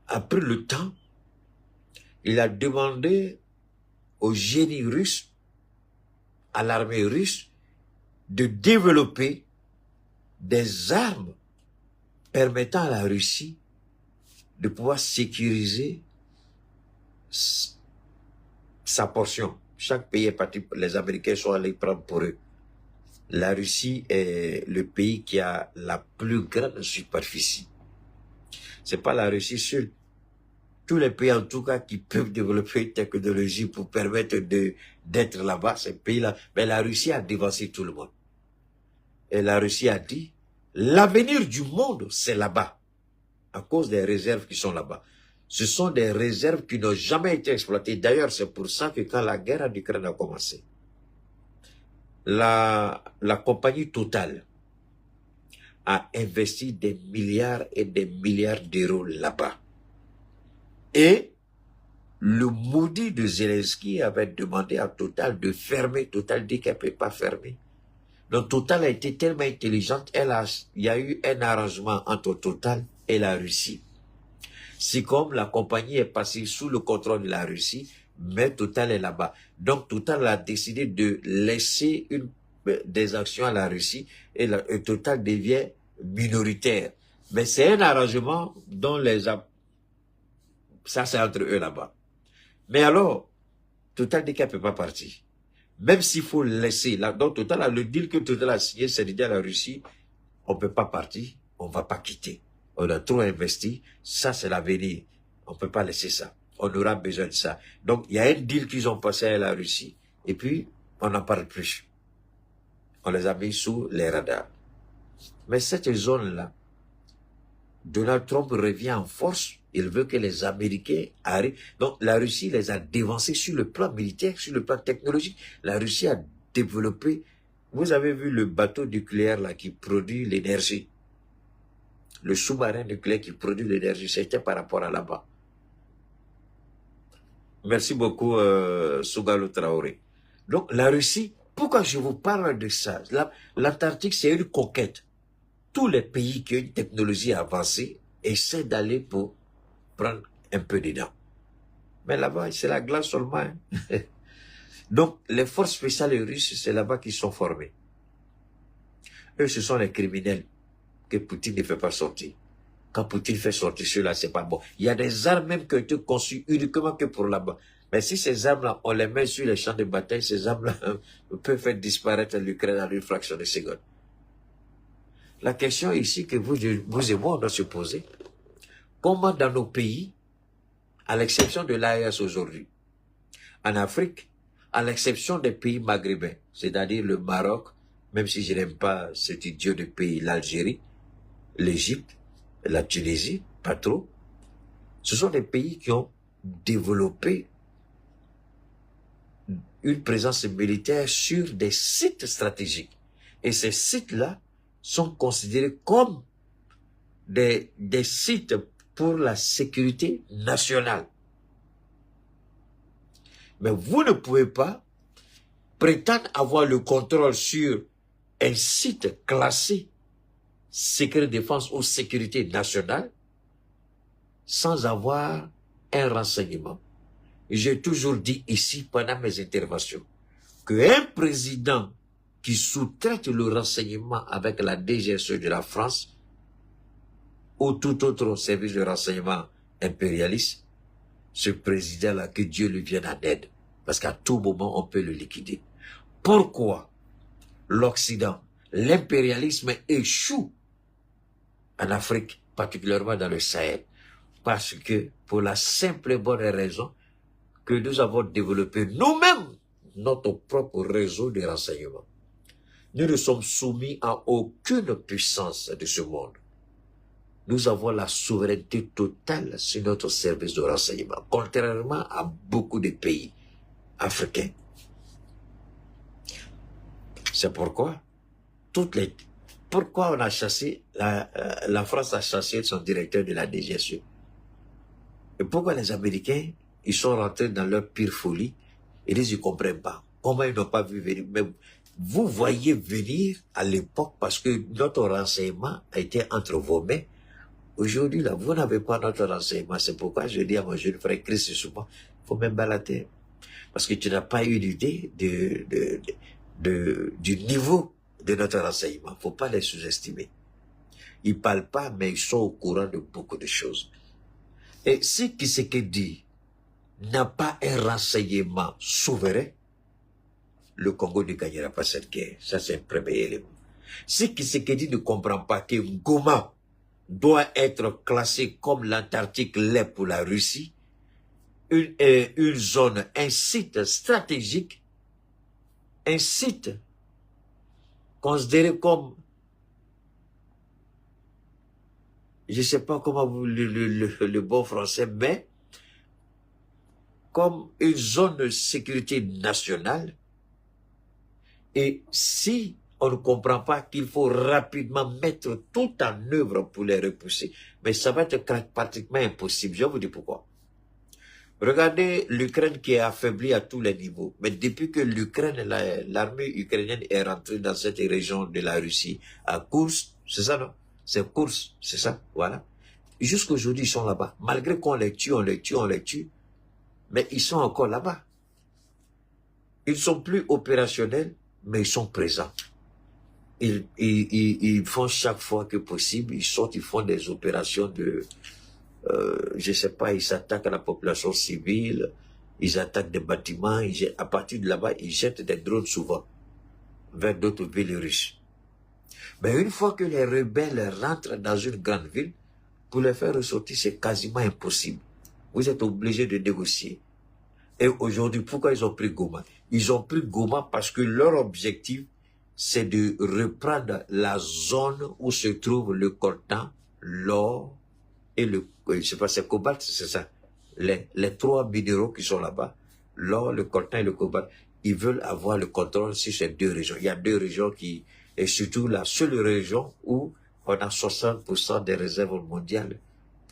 a pris le temps, il a demandé au génie russe, à l'armée russe, de développer des armes permettant à la Russie de pouvoir sécuriser sa portion. Chaque pays est parti, les Américains sont allés prendre pour eux. La Russie est le pays qui a la plus grande superficie. C'est pas la Russie seule. Tous les pays, en tout cas, qui peuvent développer une technologie pour permettre d'être là-bas, ces pays-là. Mais la Russie a dévancé tout le monde. Et la Russie a dit, l'avenir du monde, c'est là-bas. À cause des réserves qui sont là-bas. Ce sont des réserves qui n'ont jamais été exploitées. D'ailleurs, c'est pour ça que quand la guerre en Ukraine a commencé, la compagnie Total a investi des milliards et des milliards d'euros là-bas. Et le maudit de Zelensky avait demandé à Total de fermer. Total dit qu'elle ne peut pas fermer. Donc Total a été tellement intelligente, il y a eu un arrangement entre Total et la Russie. C'est comme la compagnie est passée sous le contrôle de la Russie, mais Total est là-bas. Donc Total a décidé de laisser des actions à la Russie et Total devient minoritaire. Mais c'est un arrangement dont ça c'est entre eux là-bas. Mais alors, Total dit qu'elle ne peut pas partir. Même s'il faut laisser, donc Total a le deal que Total a signé, c'est de dire à la Russie, on ne peut pas partir, on ne va pas quitter. On a trop investi, ça c'est l'avenir. On ne peut pas laisser ça. On aura besoin de ça. Donc il y a un deal qu'ils ont passé à la Russie, et puis on n'en parle plus. On les a mis sous les radars. Mais cette zone-là, Donald Trump revient en force. Il veut que les Américains arrivent. Donc la Russie les a dévancés sur le plan militaire, sur le plan technologique. La Russie a développé. Vous avez vu le bateau nucléaire là qui produit l'énergie. Le sous-marin nucléaire qui produit l'énergie, c'était par rapport à là-bas. Merci beaucoup, Sougalo Traoré. Donc la Russie, pourquoi je vous parle de ça? L'Antarctique, c'est une conquête. Tous les pays qui ont une technologie avancée essaient d'aller pour prendre un peu dedans. Mais là-bas, c'est la glace seulement. Hein. Donc, les forces spéciales russes, c'est là-bas qu'ils sont formés. Eux, ce sont les criminels que Poutine ne fait pas sortir. Quand Poutine fait sortir ceux-là, c'est pas bon. Il y a des armes même qui ont été conçues uniquement que pour là-bas. Mais si ces armes-là, on les met sur les champs de bataille, ces armes-là peuvent faire disparaître l'Ukraine en une fraction de seconde. La question ici que vous et moi, on doit se poser, comment dans nos pays, à l'exception de l'AES aujourd'hui, en Afrique, à l'exception des pays maghrébins, c'est-à-dire le Maroc, même si je n'aime pas cet idiot de pays, l'Algérie, l'Égypte, la Tunisie, pas trop, ce sont des pays qui ont développé une présence militaire sur des sites stratégiques. Et ces sites-là sont considérés comme des sites pour la sécurité nationale. Mais vous ne pouvez pas prétendre avoir le contrôle sur un site classé secret défense ou sécurité nationale sans avoir un renseignement. J'ai toujours dit ici pendant mes interventions qu'un président qui sous-traite le renseignement avec la DGSE de la France ou tout autre service de renseignement impérialiste, ce président-là, que Dieu lui vienne en aide, parce qu'à tout moment, on peut le liquider. Pourquoi l'Occident, l'impérialisme échoue en Afrique, particulièrement dans le Sahel? Parce que, pour la simple et bonne raison que nous avons développé nous-mêmes notre propre réseau de renseignement. Nous ne sommes soumis à aucune puissance de ce monde. Nous avons la souveraineté totale sur notre service de renseignement, contrairement à beaucoup de pays africains. C'est pourquoi pourquoi on a chassé, la France a chassé son directeur de la DGSE. Et pourquoi les Américains, ils sont rentrés dans leur pire folie, et ils ne comprennent pas. Comment ils n'ont pas vu venir? Mais vous voyez venir à l'époque parce que notre renseignement a été entre vos mains. Aujourd'hui, là, vous n'avez pas notre renseignement. C'est pourquoi je dis à mon jeune frère Christ souvent, il faut même balader. Parce que tu n'as pas eu l'idée du niveau de notre renseignement. Il ne faut pas les sous-estimer. Ils ne parlent pas, mais ils sont au courant de beaucoup de choses. Et ce qui dit n'a pas un renseignement souverain, le Congo ne gagnera pas cette guerre. Ça, c'est un premier élément. Si Tshisekedi ne comprend pas que Goma doit être classé comme l'Antarctique l'est pour la Russie, une zone, un site stratégique, un site considéré comme, je ne sais pas comment vous le bon français, mais comme une zone de sécurité nationale. Et si on ne comprend pas qu'il faut rapidement mettre tout en œuvre pour les repousser, mais ça va être pratiquement impossible. Je vais vous dire pourquoi. Regardez l'Ukraine qui est affaiblie à tous les niveaux. Mais depuis que l'Ukraine, l'armée ukrainienne est rentrée dans cette région de la Russie, à Kursk, c'est ça, non? C'est Kursk, c'est ça, voilà. Jusqu'aujourd'hui, ils sont là-bas. Malgré qu'on les tue, mais ils sont encore là-bas. Ils sont plus opérationnels, mais ils sont présents. Ils font chaque fois que possible, ils sortent, ils font des opérations de... je sais pas, ils s'attaquent à la population civile, ils attaquent des bâtiments, à partir de là-bas, ils jettent des drones souvent vers d'autres villes russes. Mais une fois que les rebelles rentrent dans une grande ville, pour les faire ressortir, c'est quasiment impossible. Vous êtes obligés de négocier. Et aujourd'hui, pourquoi ils ont pris Goma? Ils ont pris Goma parce que leur objectif, c'est de reprendre la zone où se trouve le coltan, l'or et le, je sais pas, c'est cobalt, c'est ça. Les trois minéraux qui sont là-bas, l'or, le coltan et le cobalt, ils veulent avoir le contrôle sur ces deux régions. Il y a deux régions qui, et surtout la seule région où on a 60% des réserves mondiales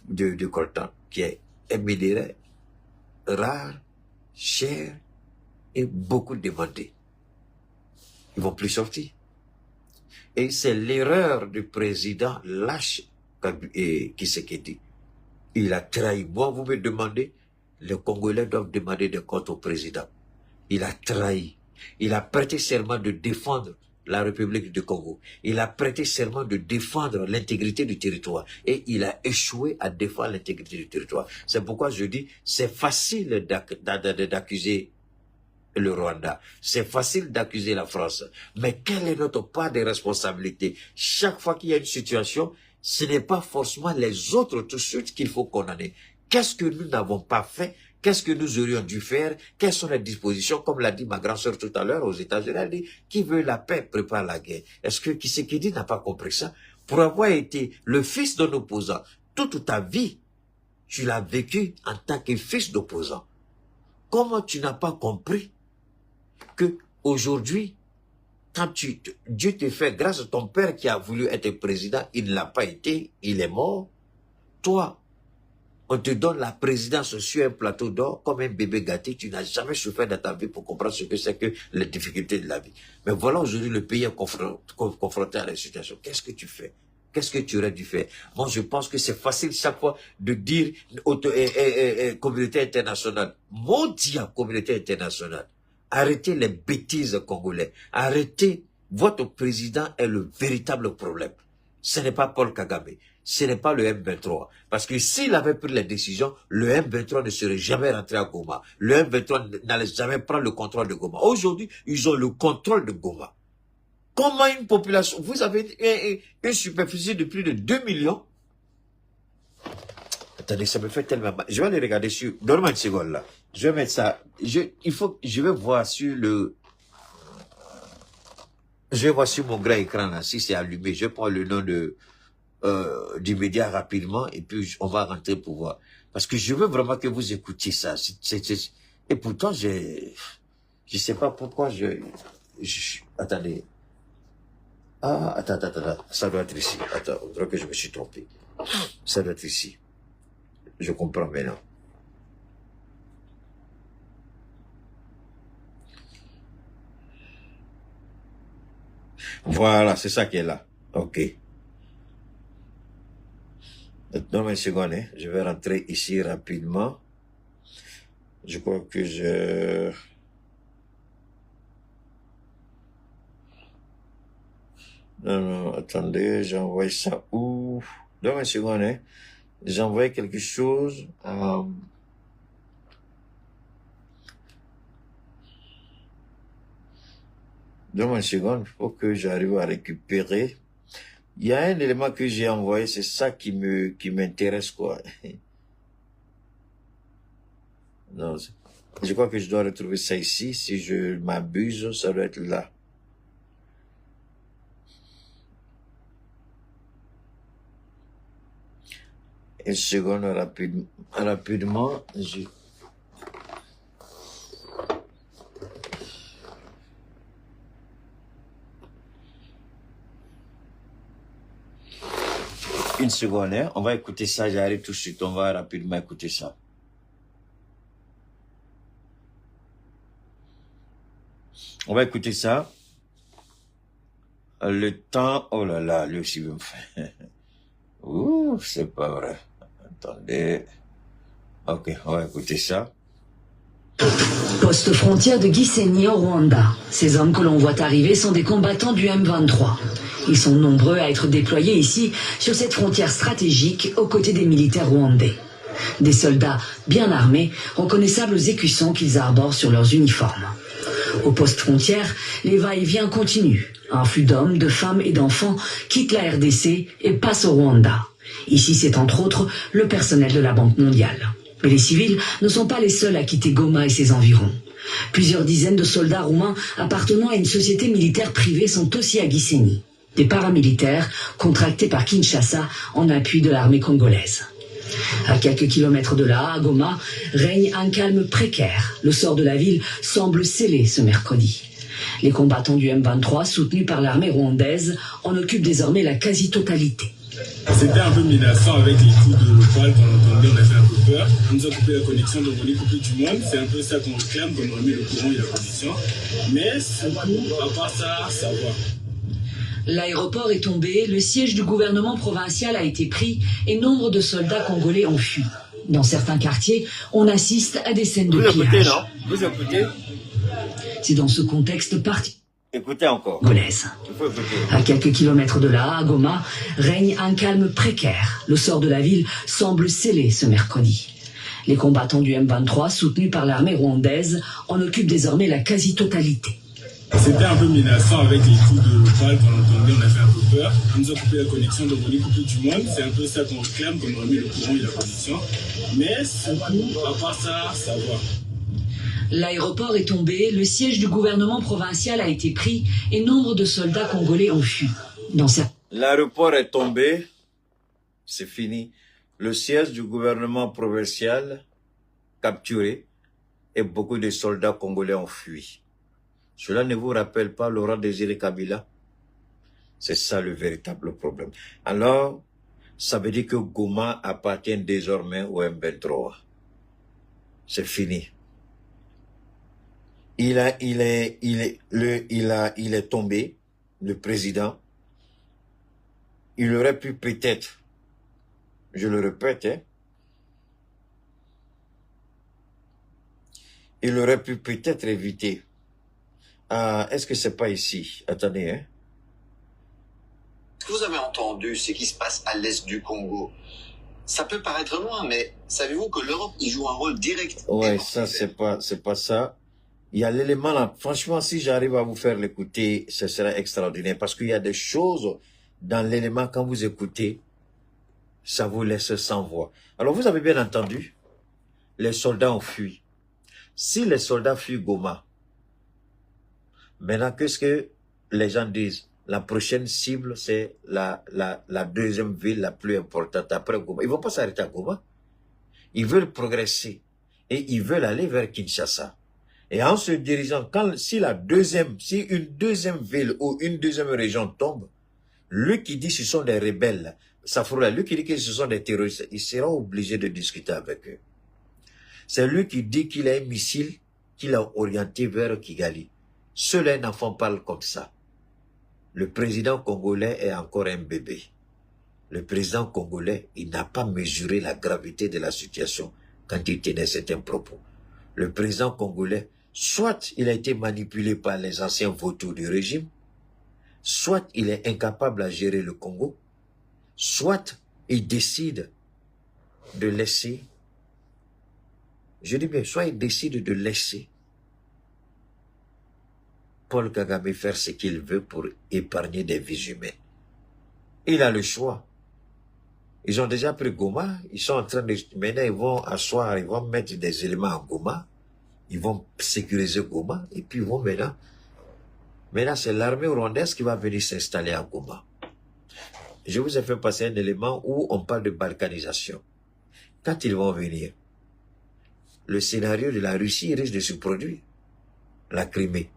de coltan, qui est un minerai rare, cher et beaucoup demandé. Ils vont plus sortir. Et c'est l'erreur du président lâche Tshisekedi. Il a trahi. Moi, vous me demandez, les Congolais doivent demander des comptes au président. Il a trahi. Il a prêté serment de défendre la République du Congo. Il a prêté serment de défendre l'intégrité du territoire. Et il a échoué à défendre l'intégrité du territoire. C'est pourquoi je dis, c'est facile d'accuser le Rwanda. C'est facile d'accuser la France. Mais quelle est notre part de responsabilité? Chaque fois qu'il y a une situation, ce n'est pas forcément les autres tout de suite qu'il faut condamner. Qu'est-ce que nous n'avons pas fait? Qu'est-ce que nous aurions dû faire? Quelles sont les dispositions? Comme l'a dit ma grand-sœur tout à l'heure aux États-Unis, elle dit, qui veut la paix prépare la guerre. Est-ce que Tshisekedi n'a pas compris ça? Pour avoir été le fils d'un opposant, toute ta vie, tu l'as vécu en tant que fils d'opposant. Comment tu n'as pas compris que aujourd'hui, quand Dieu te fait grâce à ton père qui a voulu être président, il ne l'a pas été, il est mort. Toi, on te donne la présidence sur un plateau d'or comme un bébé gâté. Tu n'as jamais souffert dans ta vie pour comprendre ce que c'est que les difficultés de la vie. Mais voilà, aujourd'hui, le pays est confronté à la situation. Qu'est-ce que tu fais? Qu'est-ce que tu aurais dû faire? Moi, je pense que c'est facile chaque fois de dire communauté internationale. Mondiale, communauté internationale. Arrêtez les bêtises congolais. Arrêtez. Votre président est le véritable problème. Ce n'est pas Paul Kagame. Ce n'est pas le M23. Parce que s'il avait pris les décisions, le M23 ne serait jamais rentré à Goma. Le M23 n'allait jamais prendre le contrôle de Goma. Aujourd'hui, ils ont le contrôle de Goma. Comment une population... Vous avez une superficie de plus de 2 millions. Attendez, ça me fait tellement mal. Je vais aller regarder sur... Donne-moi une seconde là. Je vais mettre ça. Je vais voir sur le... Je vais voir sur mon grand écran là, si c'est allumé. Je prends le nom du média rapidement et puis on va rentrer pour voir. Parce que je veux vraiment que vous écoutiez ça. Et pourtant, je sais pas pourquoi attendez. Ah, attends. Ça doit être ici. Attends, on dirait que je me suis trompé. Ça doit être ici. Je comprends maintenant. Voilà, c'est ça qui est là. Ok. Donne-moi une seconde, hein. Je vais rentrer ici rapidement. Je crois que Non, attendez, j'ai envoyé ça où? Donne-moi une seconde, hein. J'ai envoyé quelque chose. Donne-moi une seconde, il faut que j'arrive à récupérer. Il y a un élément que j'ai envoyé, c'est ça qui m'intéresse, quoi. Non, je crois que je dois retrouver ça ici. Si je m'abuse, ça doit être là. Une seconde, rapidement. Une seconde, hein. On va écouter ça, j'arrive tout de suite. On va rapidement écouter ça. On va écouter ça. Le temps, oh là là, lui aussi veut me faire. Ouh, c'est pas vrai. Attendez. Ok, on va écouter ça. Poste frontière de Gisenyi au Rwanda. Ces hommes que l'on voit arriver sont des combattants du M23. Ils sont nombreux à être déployés ici, sur cette frontière stratégique, aux côtés des militaires rwandais. Des soldats bien armés, reconnaissables aux écussons qu'ils arborent sur leurs uniformes. Au poste frontière, les va-et-vient continuent. Un flux d'hommes, de femmes et d'enfants quitte la RDC et passe au Rwanda. Ici, c'est entre autres le personnel de la Banque mondiale. Mais les civils ne sont pas les seuls à quitter Goma et ses environs. Plusieurs dizaines de soldats roumains appartenant à une société militaire privée sont aussi à Gisenyi. Des paramilitaires contractés par Kinshasa en appui de l'armée congolaise. À quelques kilomètres de là, à Goma, règne un calme précaire. Le sort de la ville semble scellé ce mercredi. Les combattants du M23, soutenus par l'armée rwandaise, en occupent désormais la quasi-totalité. C'était un peu menaçant avec les coups de poing qu'on entendait, on a fait un peu peur. On nous a coupé la connexion, donc on est coupé du monde. C'est un peu ça qu'on réclame, qu'on remet le courant et la connexion. Mais surtout, à part ça, ça va. L'aéroport est tombé, le siège du gouvernement provincial a été pris et nombre de soldats congolais ont fui. Dans certains quartiers, on assiste à des scènes de pillage. Vous écoutez, non? Vous écoutez? C'est dans ce contexte particulier. Écoutez encore. Congolaise. À quelques kilomètres de là, à Goma, règne un calme précaire. Le sort de la ville semble scellé ce mercredi. Les combattants du M23, soutenus par l'armée rwandaise, en occupent désormais la quasi-totalité. C'était un peu menaçant avec les coups de poing qu'on entendait, on a fait un peu peur. On nous a coupé la connexion, donc on est coupé du monde. C'est un peu ça qu'on réclame, qu'on remet le courant et la connexion. Mais surtout, à part ça, ça va. L'aéroport est tombé, le siège du gouvernement provincial a été pris et nombre de soldats congolais ont fui. L'aéroport est tombé, c'est fini. Le siège du gouvernement provincial capturé et beaucoup de soldats congolais ont fui. Cela ne vous rappelle pas Laurent Désiré Kabila? C'est ça le véritable problème. Alors, ça veut dire que Goma appartient désormais au M23. C'est fini. Il est tombé, le président. Il aurait pu peut-être, je le répète, hein, il aurait pu peut-être éviter. Est-ce que c'est pas ici? Attendez, hein. Ce que vous avez entendu, c'est qui se passe à l'est du Congo. Ça peut paraître loin, mais savez-vous que l'Europe y joue un rôle direct? Ouais, ça c'est pas ça. Il y a l'élément là. Franchement, si j'arrive à vous faire l'écouter, ce serait extraordinaire parce qu'il y a des choses dans l'élément quand vous écoutez, ça vous laisse sans voix. Alors vous avez bien entendu, les soldats ont fui. Si les soldats fuient Goma, maintenant qu'est-ce que les gens disent? La prochaine cible, c'est la deuxième ville la plus importante après Goma. Ils vont pas s'arrêter à Goma. Ils veulent progresser et ils veulent aller vers Kinshasa. Et en se dirigeant, si une deuxième ville ou une deuxième région tombe, lui qui dit ce sont des rebelles, lui qui dit que ce sont des terroristes, il sera obligé de discuter avec eux. C'est lui qui dit qu'il a un missile qu'il a orienté vers Kigali. Seul un enfant parle comme ça. Le président congolais est encore un bébé. Le président congolais, il n'a pas mesuré la gravité de la situation quand il tenait certains propos. Le président congolais, soit il a été manipulé par les anciens vautours du régime, soit il est incapable à gérer le Congo, soit il décide de laisser, je dis bien, soit il décide de laisser Paul Kagame faire ce qu'il veut pour épargner des vies humaines. Il a le choix. Ils ont déjà pris Goma, ils sont en train de... Maintenant, ils vont asseoir, ils vont mettre des éléments en Goma, ils vont sécuriser Goma, et puis ils vont maintenant... Maintenant, c'est l'armée rwandaise qui va venir s'installer à Goma. Je vous ai fait passer un élément où on parle de balkanisation. Quand ils vont venir, le scénario de la Russie risque de se produire. La Crimée.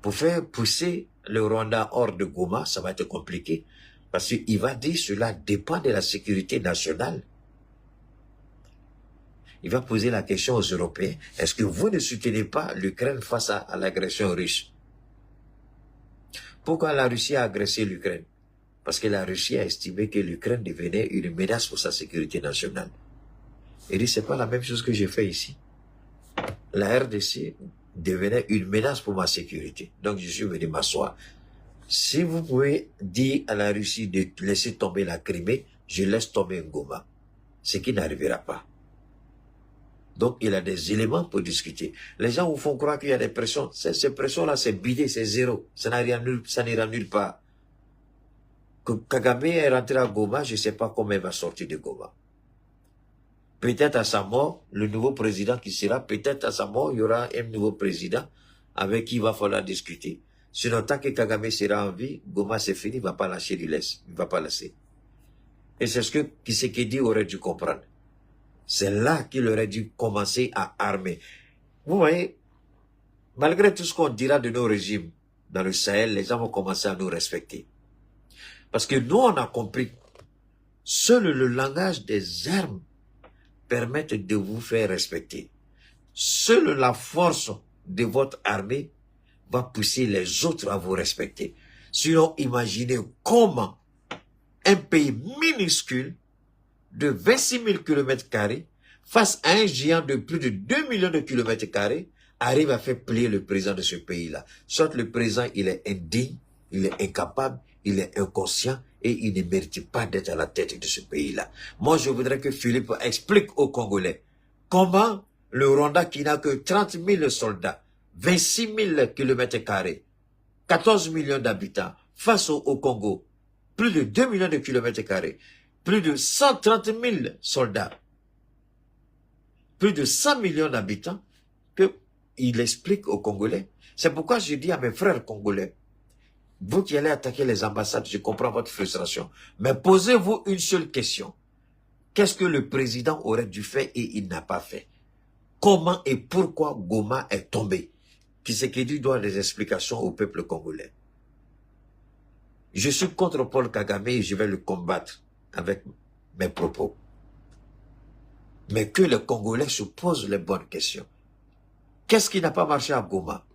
Pour faire pousser le Rwanda hors de Goma, ça va être compliqué. Parce qu'il va dire cela dépend de la sécurité nationale. Il va poser la question aux Européens. Est-ce que vous ne soutenez pas l'Ukraine face à l'agression russe? Pourquoi la Russie a agressé l'Ukraine? Parce que la Russie a estimé que l'Ukraine devenait une menace pour sa sécurité nationale. Il dit, c'est pas la même chose que j'ai fait ici. La RDC devenait une menace pour ma sécurité. Donc je suis venu m'asseoir. Si vous pouvez dire à la Russie de laisser tomber la Crimée, je laisse tomber Goma. Ce qui n'arrivera pas. Donc il a des éléments pour discuter. Les gens vous font croire qu'il y a des pressions. Ces pressions-là, c'est bidé, c'est zéro. Ça n'ira nulle part. Que Kagame est rentré à Goma, je ne sais pas comment il va sortir de Goma. Peut-être à sa mort, le nouveau président qui sera, peut-être à sa mort, il y aura un nouveau président avec qui il va falloir discuter. Sinon, tant que Kagame sera en vie, Goma c'est fini, il ne va pas lâcher du laisse. Il ne va pas laisser. Et c'est ce que Tshisekedi aurait dû comprendre. C'est là qu'il aurait dû commencer à armer. Vous voyez, malgré tout ce qu'on dira de nos régimes dans le Sahel, les gens vont commencer à nous respecter. Parce que nous, on a compris, seul le langage des armes permet de vous faire respecter. Seule la force de votre armée va pousser les autres à vous respecter. Sinon, imaginez comment un pays minuscule de 26 000 km² face à un géant de plus de 2 millions de km² arrive à faire plier le président de ce pays-là. Soit le président, il est indigne, il est incapable, il est inconscient et il ne mérite pas d'être à la tête de ce pays-là. Moi, je voudrais que Philippe explique aux Congolais comment le Rwanda qui n'a que 30 000 soldats, 26 000 km², 14 millions d'habitants, face au Congo, plus de 2 millions de km², plus de 130 000 soldats, plus de 100 millions d'habitants, qu'il explique aux Congolais. C'est pourquoi je dis à mes frères congolais, vous qui allez attaquer les ambassades, je comprends votre frustration, mais posez-vous une seule question. Qu'est-ce que le président aurait dû faire et il n'a pas fait? Comment et pourquoi Goma est tombé? Tshisekedi doit des explications au peuple congolais. Je suis contre Paul Kagame et je vais le combattre avec mes propos. Mais que les Congolais se posent les bonnes questions. Qu'est-ce qui n'a pas marché à Goma?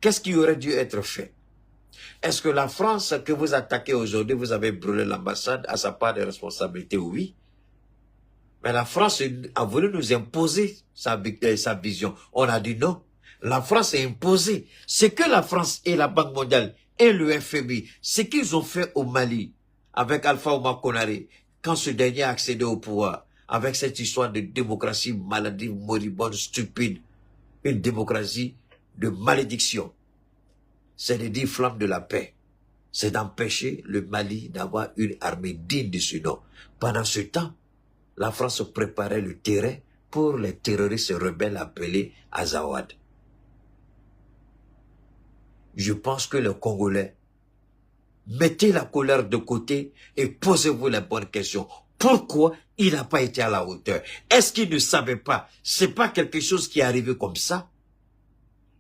Qu'est-ce qui aurait dû être fait? Est-ce que la France que vous attaquez aujourd'hui, vous avez brûlé l'ambassade à sa part de responsabilité? Oui. Mais la France a voulu nous imposer sa vision. On a dit non. La France a imposé. Ce que la France et la Banque mondiale et le FMI, ce qu'ils ont fait au Mali avec Alpha Oumar Konaré, quand ce dernier a accédé au pouvoir, avec cette histoire de démocratie maladive, moribonde, stupide, une démocratie de malédiction, c'est de dire flamme de la paix. C'est d'empêcher le Mali d'avoir une armée digne de ce nom. Pendant ce temps, la France préparait le terrain pour les terroristes rebelles appelés Azawad. Je pense que les Congolais, mettez la colère de côté et posez-vous les bonnes questions. Pourquoi il n'a pas été à la hauteur? Est-ce qu'il ne savait pas? C'est pas quelque chose qui est arrivé comme ça.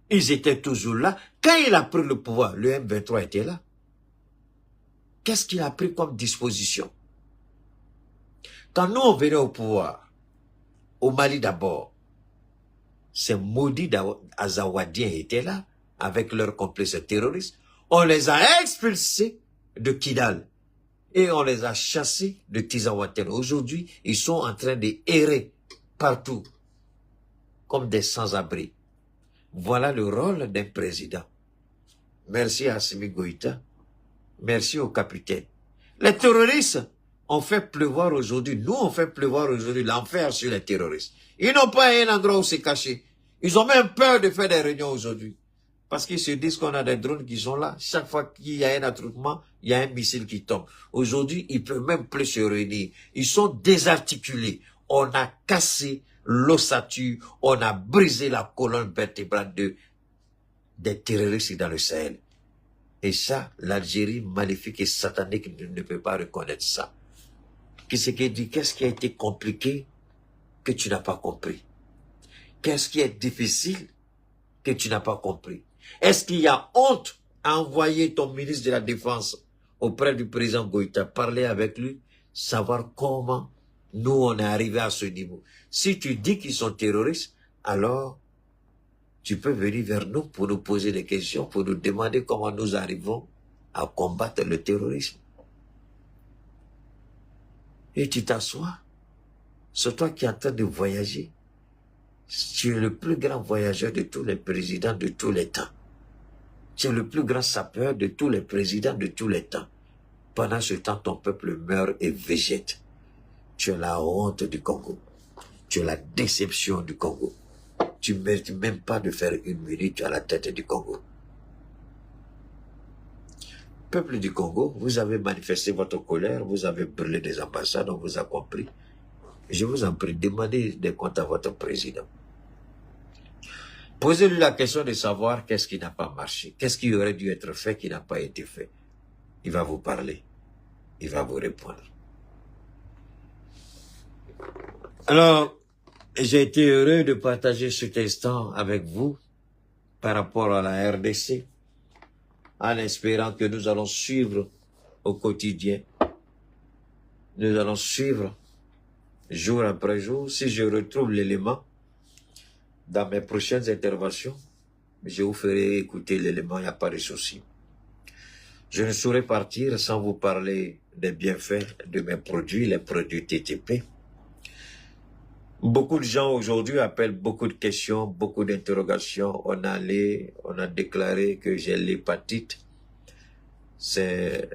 Ils étaient toujours là. Quand il a pris le pouvoir, le M23 était là. Qu'est-ce qu'il a pris comme disposition? Quand nous on venait au pouvoir, au Mali d'abord, ces maudits Azawadiens étaient là, avec leurs complices terroristes. On les a expulsés de Kidal et on les a chassés de Tizawaten. Aujourd'hui, ils sont en train de errer partout, comme des sans-abri. Voilà le rôle d'un président. Merci à Assimi Goïta. Merci au capitaine. Les terroristes ont fait pleuvoir aujourd'hui, nous on fait pleuvoir aujourd'hui l'enfer sur les terroristes. Ils n'ont pas un endroit où se cacher. Ils ont même peur de faire des réunions aujourd'hui. Parce qu'ils se disent qu'on a des drones qui sont là. Chaque fois qu'il y a un attroupement, il y a un missile qui tombe. Aujourd'hui, ils ne peuvent même plus se réunir. Ils sont désarticulés. On a cassé l'ossature, on a brisé la colonne vertébrale des terroristes dans le Sahel. Et ça, l'Algérie maléfique et satanique ne peut pas reconnaître ça. Qu'est-ce qui a été compliqué que tu n'as pas compris? Qu'est-ce qui est difficile que tu n'as pas compris? Est-ce qu'il y a honte à envoyer ton ministre de la Défense auprès du président Goïta, parler avec lui, savoir comment nous on est arrivé à ce niveau? Si tu dis qu'ils sont terroristes, alors tu peux venir vers nous pour nous poser des questions, pour nous demander comment nous arrivons à combattre le terrorisme. Et tu t'assois. C'est toi qui es en train de voyager. Tu es le plus grand voyageur de tous les présidents de tous les temps. Tu es le plus grand sapeur de tous les présidents de tous les temps. Pendant ce temps, ton peuple meurt et végète. Tu es la honte du Congo. Tu es la déception du Congo. Tu ne mérites même pas de faire une minute à la tête du Congo. Peuple du Congo, vous avez manifesté votre colère, vous avez brûlé des ambassades, on vous a compris. Je vous en prie, demandez des comptes à votre président. Posez-lui la question de savoir qu'est-ce qui n'a pas marché, qu'est-ce qui aurait dû être fait qui n'a pas été fait. Il va vous parler, il va vous répondre. Alors, j'ai été heureux de partager cet instant avec vous par rapport à la RDC, en espérant que nous allons suivre au quotidien. Nous allons suivre jour après jour. Si je retrouve l'élément dans mes prochaines interventions, je vous ferai écouter l'élément, il n'y a pas de souci. Je ne saurais partir sans vous parler des bienfaits de mes produits, les produits TTP. Beaucoup de gens aujourd'hui appellent beaucoup de questions, beaucoup d'interrogations. On a déclaré que j'ai l'hépatite. C'est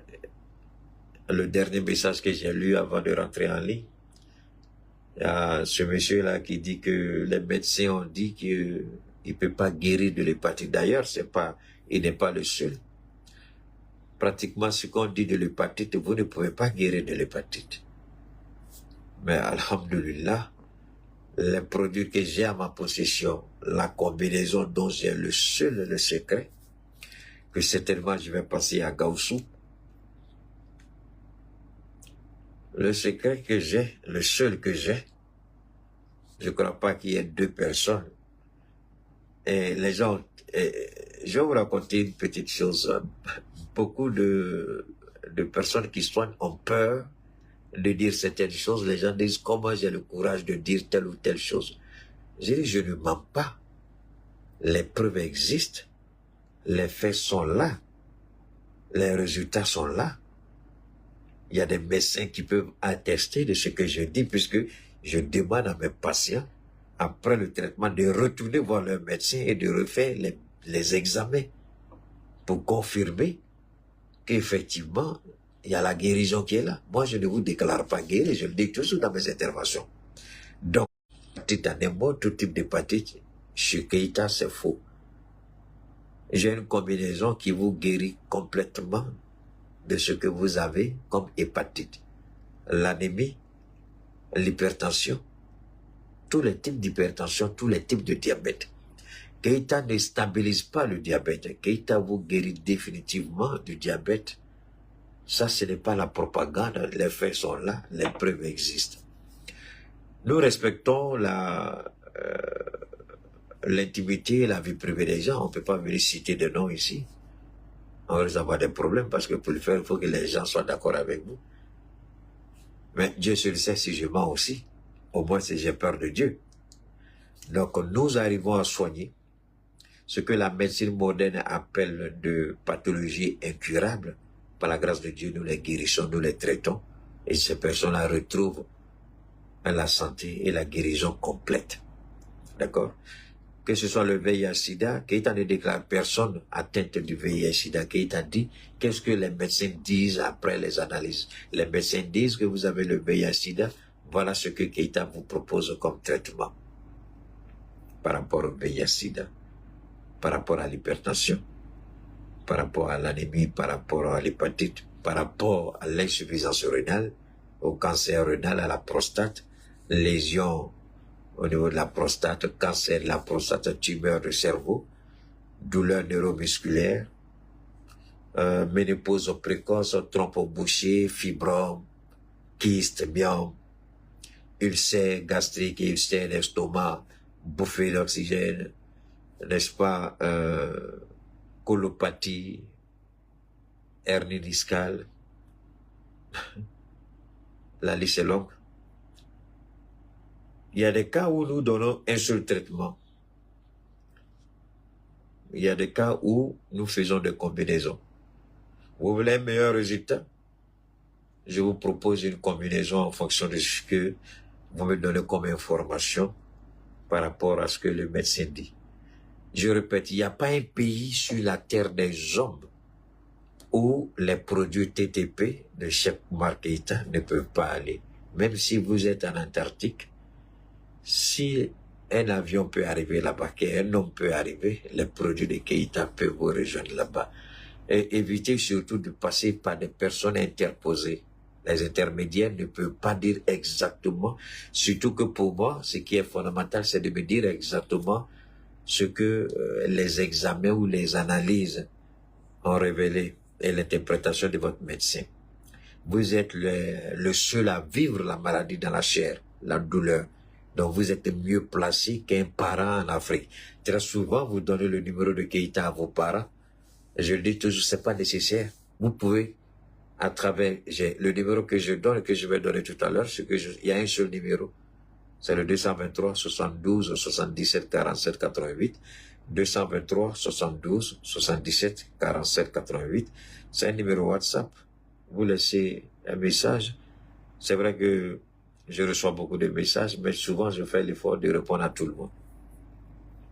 le dernier message que j'ai lu avant de rentrer en ligne. Il y a ce monsieur-là qui dit que les médecins ont dit qu'il ne peut pas guérir de l'hépatite. D'ailleurs, il n'est pas le seul. Pratiquement ce qu'on dit de l'hépatite, vous ne pouvez pas guérir de l'hépatite. Mais alhamdulillah, les produits que j'ai à ma possession, la combinaison dont j'ai le secret, que certainement je vais passer à Gaussou. Le secret que j'ai, le seul que j'ai, je ne crois pas qu'il y ait deux personnes. Et les gens, je vais vous raconter une petite chose. Beaucoup de personnes qui soignent ont peur de dire certaines choses. Les gens disent comment j'ai le courage de dire telle ou telle chose. Je dis, je ne mens pas. Les preuves existent. Les faits sont là. Les résultats sont là. Il y a des médecins qui peuvent attester de ce que je dis, puisque je demande à mes patients, après le traitement, de retourner voir leur médecin et de refaire les examens pour confirmer qu'effectivement, il y a la guérison qui est là. Moi, je ne vous déclare pas guéri, je le dis toujours dans mes interventions. Donc, l'hépatite en un mot, tout type d'hépatite, chez Keïta, c'est faux. J'ai une combinaison qui vous guérit complètement de ce que vous avez comme hépatite. L'anémie, l'hypertension, tous les types d'hypertension, tous les types de diabète. Keïta ne stabilise pas le diabète. Keïta vous guérit définitivement du diabète. Ça, ce n'est pas la propagande. Les faits sont là, les preuves existent. Nous respectons l'intimité et la vie privée des gens. On ne peut pas venir citer des noms ici. On risque d'avoir des problèmes parce que pour le faire, il faut que les gens soient d'accord avec vous. Mais Dieu seul sait si je mens aussi. Au moins si j'ai peur de Dieu. Donc nous arrivons à soigner ce que la médecine moderne appelle de pathologies incurables. Par la grâce de Dieu, nous les guérissons, nous les traitons. Et ces personnes-là retrouvent la santé et la guérison complète. D'accord? Que ce soit le VIH-Sida, Keïta ne déclare personne atteinte du VIH-Sida. Keïta dit, qu'est-ce que les médecins disent après les analyses? Les médecins disent que vous avez le VIH-Sida. Voilà ce que Keïta vous propose comme traitement par rapport au VIH-Sida. par rapport à l'hypertension, par rapport à l'anémie, par rapport à l'hépatite, par rapport à l'insuffisance rénale, au cancer rénal, à la prostate, lésions au niveau de la prostate, cancer de la prostate, tumeur du cerveau, douleurs neuromusculaires, ménopause précoce, trompe bouchée, fibrome, kyste, myome, ulcère gastrique, ulcère d'estomac, bouffée d'oxygène, n'est-ce pas, colopathie, hernie discale, la liste est longue. Il y a des cas où nous donnons un seul traitement. Il y a des cas où nous faisons des combinaisons. Vous voulez un meilleur résultat? Je vous propose une combinaison en fonction de ce que vous me donnez comme information par rapport à ce que le médecin dit. Je répète, il n'y a pas un pays sur la terre des hommes où les produits TTP de Cheikh Oumar Keïta ne peuvent pas aller. Même si vous êtes en Antarctique, si un avion peut arriver là-bas, qu'un homme peut arriver, les produits de Keïta peuvent vous rejoindre là-bas. Et évitez surtout de passer par des personnes interposées. Les intermédiaires ne peuvent pas dire exactement, surtout que pour moi, ce qui est fondamental, c'est de me dire exactement ce que les examens ou les analyses ont révélé et l'interprétation de votre médecin. Vous êtes le seul à vivre la maladie dans la chair, la douleur. Donc vous êtes mieux placé qu'un parent en Afrique. Très souvent, vous donnez le numéro de Keïta à vos parents. Je le dis toujours, c'est pas nécessaire. Vous pouvez, à travers, le numéro que je donne, que je vais donner tout à l'heure, il y a un seul numéro. C'est le 223 72 77 47 88. 223 72 77 47 88. C'est un numéro WhatsApp. Vous laissez un message. C'est vrai que je reçois beaucoup de messages, mais souvent je fais l'effort de répondre à tout le monde.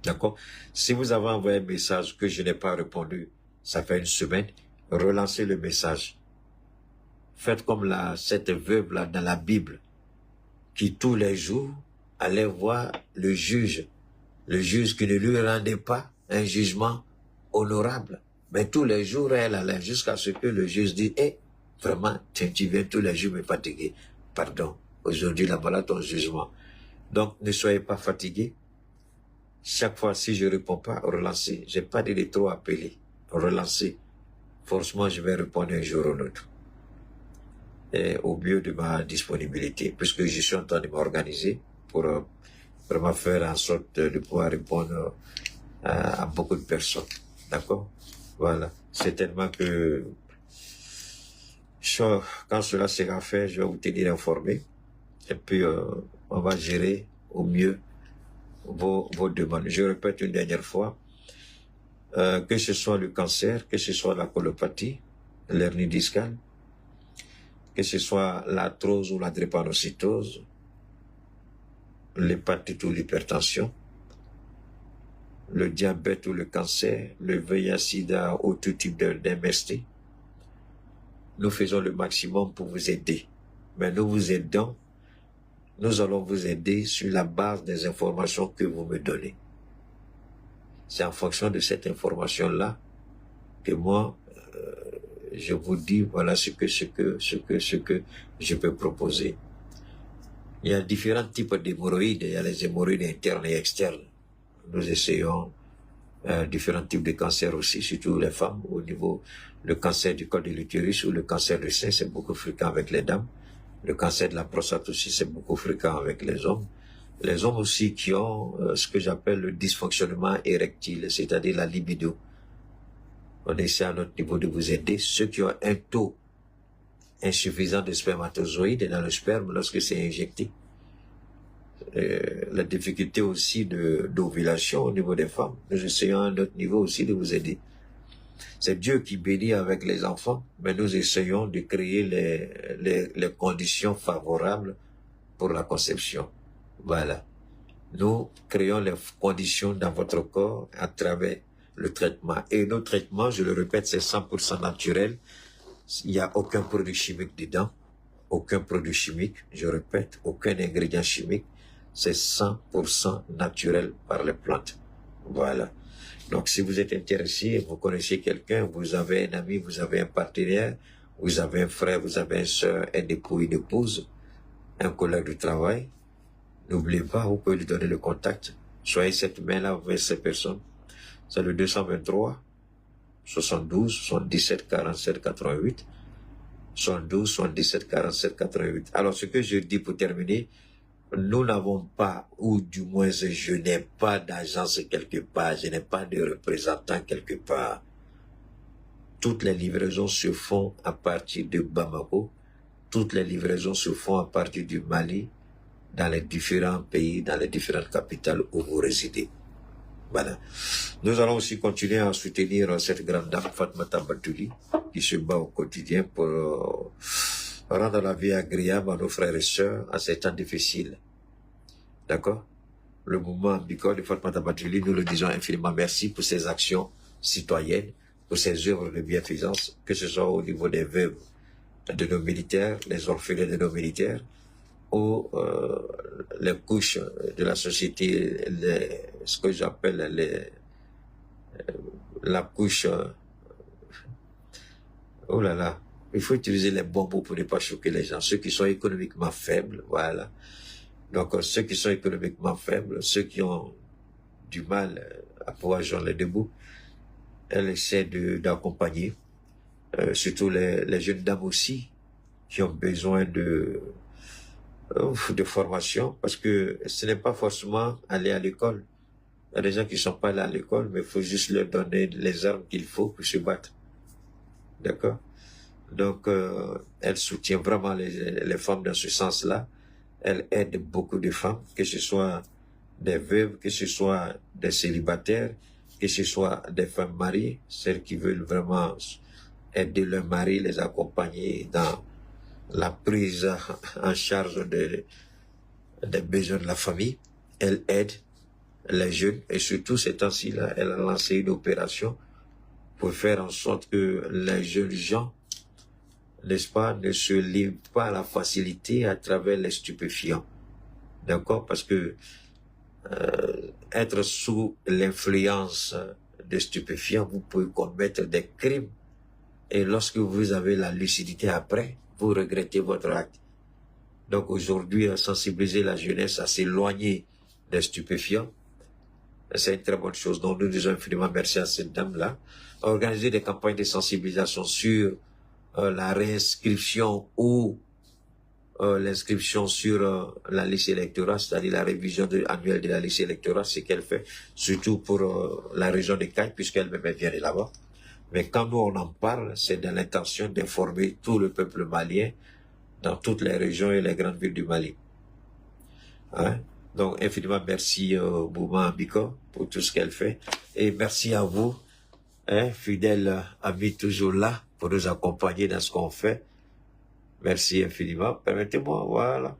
D'accord? Si vous avez envoyé un message que je n'ai pas répondu, ça fait une semaine, relancez le message. Faites comme cette veuve-là dans la Bible, qui tous les jours allait voir le juge qui ne lui rendait pas un jugement honorable. Mais tous les jours, elle allait jusqu'à ce que le juge dise, vraiment, tu viens tous les jours me fatiguer. Pardon, aujourd'hui, là, voilà ton jugement. Donc, ne soyez pas fatigués. Chaque fois, si je ne réponds pas, relancez. J'ai pas dit de trop appeler. Relancez. Forcément, je vais répondre un jour ou l'autre. Et au mieux de ma disponibilité, puisque je suis en train de m'organiser pour vraiment faire en sorte de pouvoir répondre à beaucoup de personnes. D'accord? Voilà. Certainement que quand cela sera fait, je vais vous tenir informé. Et puis, on va gérer au mieux vos demandes. Je répète une dernière fois, que ce soit le cancer, que ce soit la colopathie, l'hernie discale, que ce soit l'arthrose ou la drépanocytose, l'hépatite ou l'hypertension, le diabète ou le cancer, le VIH/SIDA ou tout type d'MST, nous faisons le maximum pour vous aider. Mais nous allons vous aider sur la base des informations que vous me donnez. C'est en fonction de cette information-là que moi, je vous dis, voilà ce que je peux proposer. Il y a différents types d'hémorroïdes. Il y a les hémorroïdes internes et externes. Nous essayons différents types de cancers aussi, surtout les femmes. Au niveau, le cancer du col de l'utérus ou le cancer du sein, c'est beaucoup fréquent avec les dames. Le cancer de la prostate aussi, c'est beaucoup fréquent avec les hommes. Les hommes aussi qui ont ce que j'appelle le dysfonctionnement érectile, c'est-à-dire la libido. On essaie à notre niveau de vous aider. Ceux qui ont un taux insuffisant de spermatozoïdes dans le sperme lorsque c'est injecté. La difficulté aussi d'ovulation au niveau des femmes. Nous essayons à notre niveau aussi de vous aider. C'est Dieu qui bénit avec les enfants, mais nous essayons de créer les conditions favorables pour la conception. Voilà. Nous créons les conditions dans votre corps à travers le traitement. Et nos traitements, je le répète, c'est 100% naturel. Il n'y a aucun produit chimique dedans. Aucun produit chimique, je répète, aucun ingrédient chimique. C'est 100% naturel par les plantes. Voilà. Donc, si vous êtes intéressé, vous connaissez quelqu'un, vous avez un ami, vous avez un partenaire, vous avez un frère, vous avez une soeur, un époux, une épouse, un collègue de travail, n'oubliez pas, vous pouvez lui donner le contact. Soyez cette main-là vers ces personnes. C'est le 223 72 77 47 88. 72 77 47 88. Alors, ce que je dis pour terminer, nous n'avons pas, ou du moins je n'ai pas d'agence quelque part, je n'ai pas de représentant quelque part. Toutes les livraisons se font à partir de Bamako, toutes les livraisons se font à partir du Mali, dans les différents pays, dans les différentes capitales où vous résidez. Voilà. Nous allons aussi continuer à soutenir cette grande dame, Fatmata Batouli, qui se bat au quotidien pour rendre la vie agréable à nos frères et sœurs à ces temps difficiles. D'accord? Le mouvement Bicol de Fatmata Batouli, nous le disons infiniment merci pour ses actions citoyennes, pour ses œuvres de bienfaisance, que ce soit au niveau des veuves de nos militaires, les orphelins de nos militaires, ou les couches de la société, ce que j'appelle la couche... oh là là, il faut utiliser les bons mots pour ne pas choquer les gens. Ceux qui sont économiquement faibles, voilà. Donc, ceux qui sont économiquement faibles, ceux qui ont du mal à pouvoir joindre debout, elle essaie d'accompagner, surtout les jeunes dames aussi, qui ont besoin de formation, parce que ce n'est pas forcément aller à l'école. Il y a des gens qui ne sont pas allés à l'école, mais il faut juste leur donner les armes qu'il faut pour se battre. D'accord? Donc, elle soutient vraiment les femmes dans ce sens-là. Elle aide beaucoup de femmes, que ce soit des veuves, que ce soit des célibataires, que ce soit des femmes mariées, celles qui veulent vraiment aider leur mari, les accompagner dans la prise en charge des besoins de la famille. Elle aide les jeunes, et surtout ces temps-ci-là, elle a lancé une opération pour faire en sorte que les jeunes gens, n'est-ce pas, ne se livrent pas à la facilité à travers les stupéfiants. D'accord? Parce que être sous l'influence des stupéfiants, vous pouvez commettre des crimes. Et lorsque vous avez la lucidité après, vous regrettez votre acte. Donc aujourd'hui, sensibiliser la jeunesse à s'éloigner des stupéfiants, c'est une très bonne chose. Donc nous disons infiniment merci à cette dame-là. Organiser des campagnes de sensibilisation sur la réinscription ou l'inscription sur la liste électorale, c'est-à-dire la révision annuelle de la liste électorale, c'est qu'elle fait, surtout pour la région de Caille, puisqu'elle-même vient de là-bas. Mais quand nous on en parle, c'est dans l'intention d'informer tout le peuple malien dans toutes les régions et les grandes villes du Mali. Hein? Donc infiniment merci Bouma Biko pour tout ce qu'elle fait. Et merci à vous, hein, fidèles amis toujours là pour nous accompagner dans ce qu'on fait. Merci infiniment. Permettez-moi, voilà.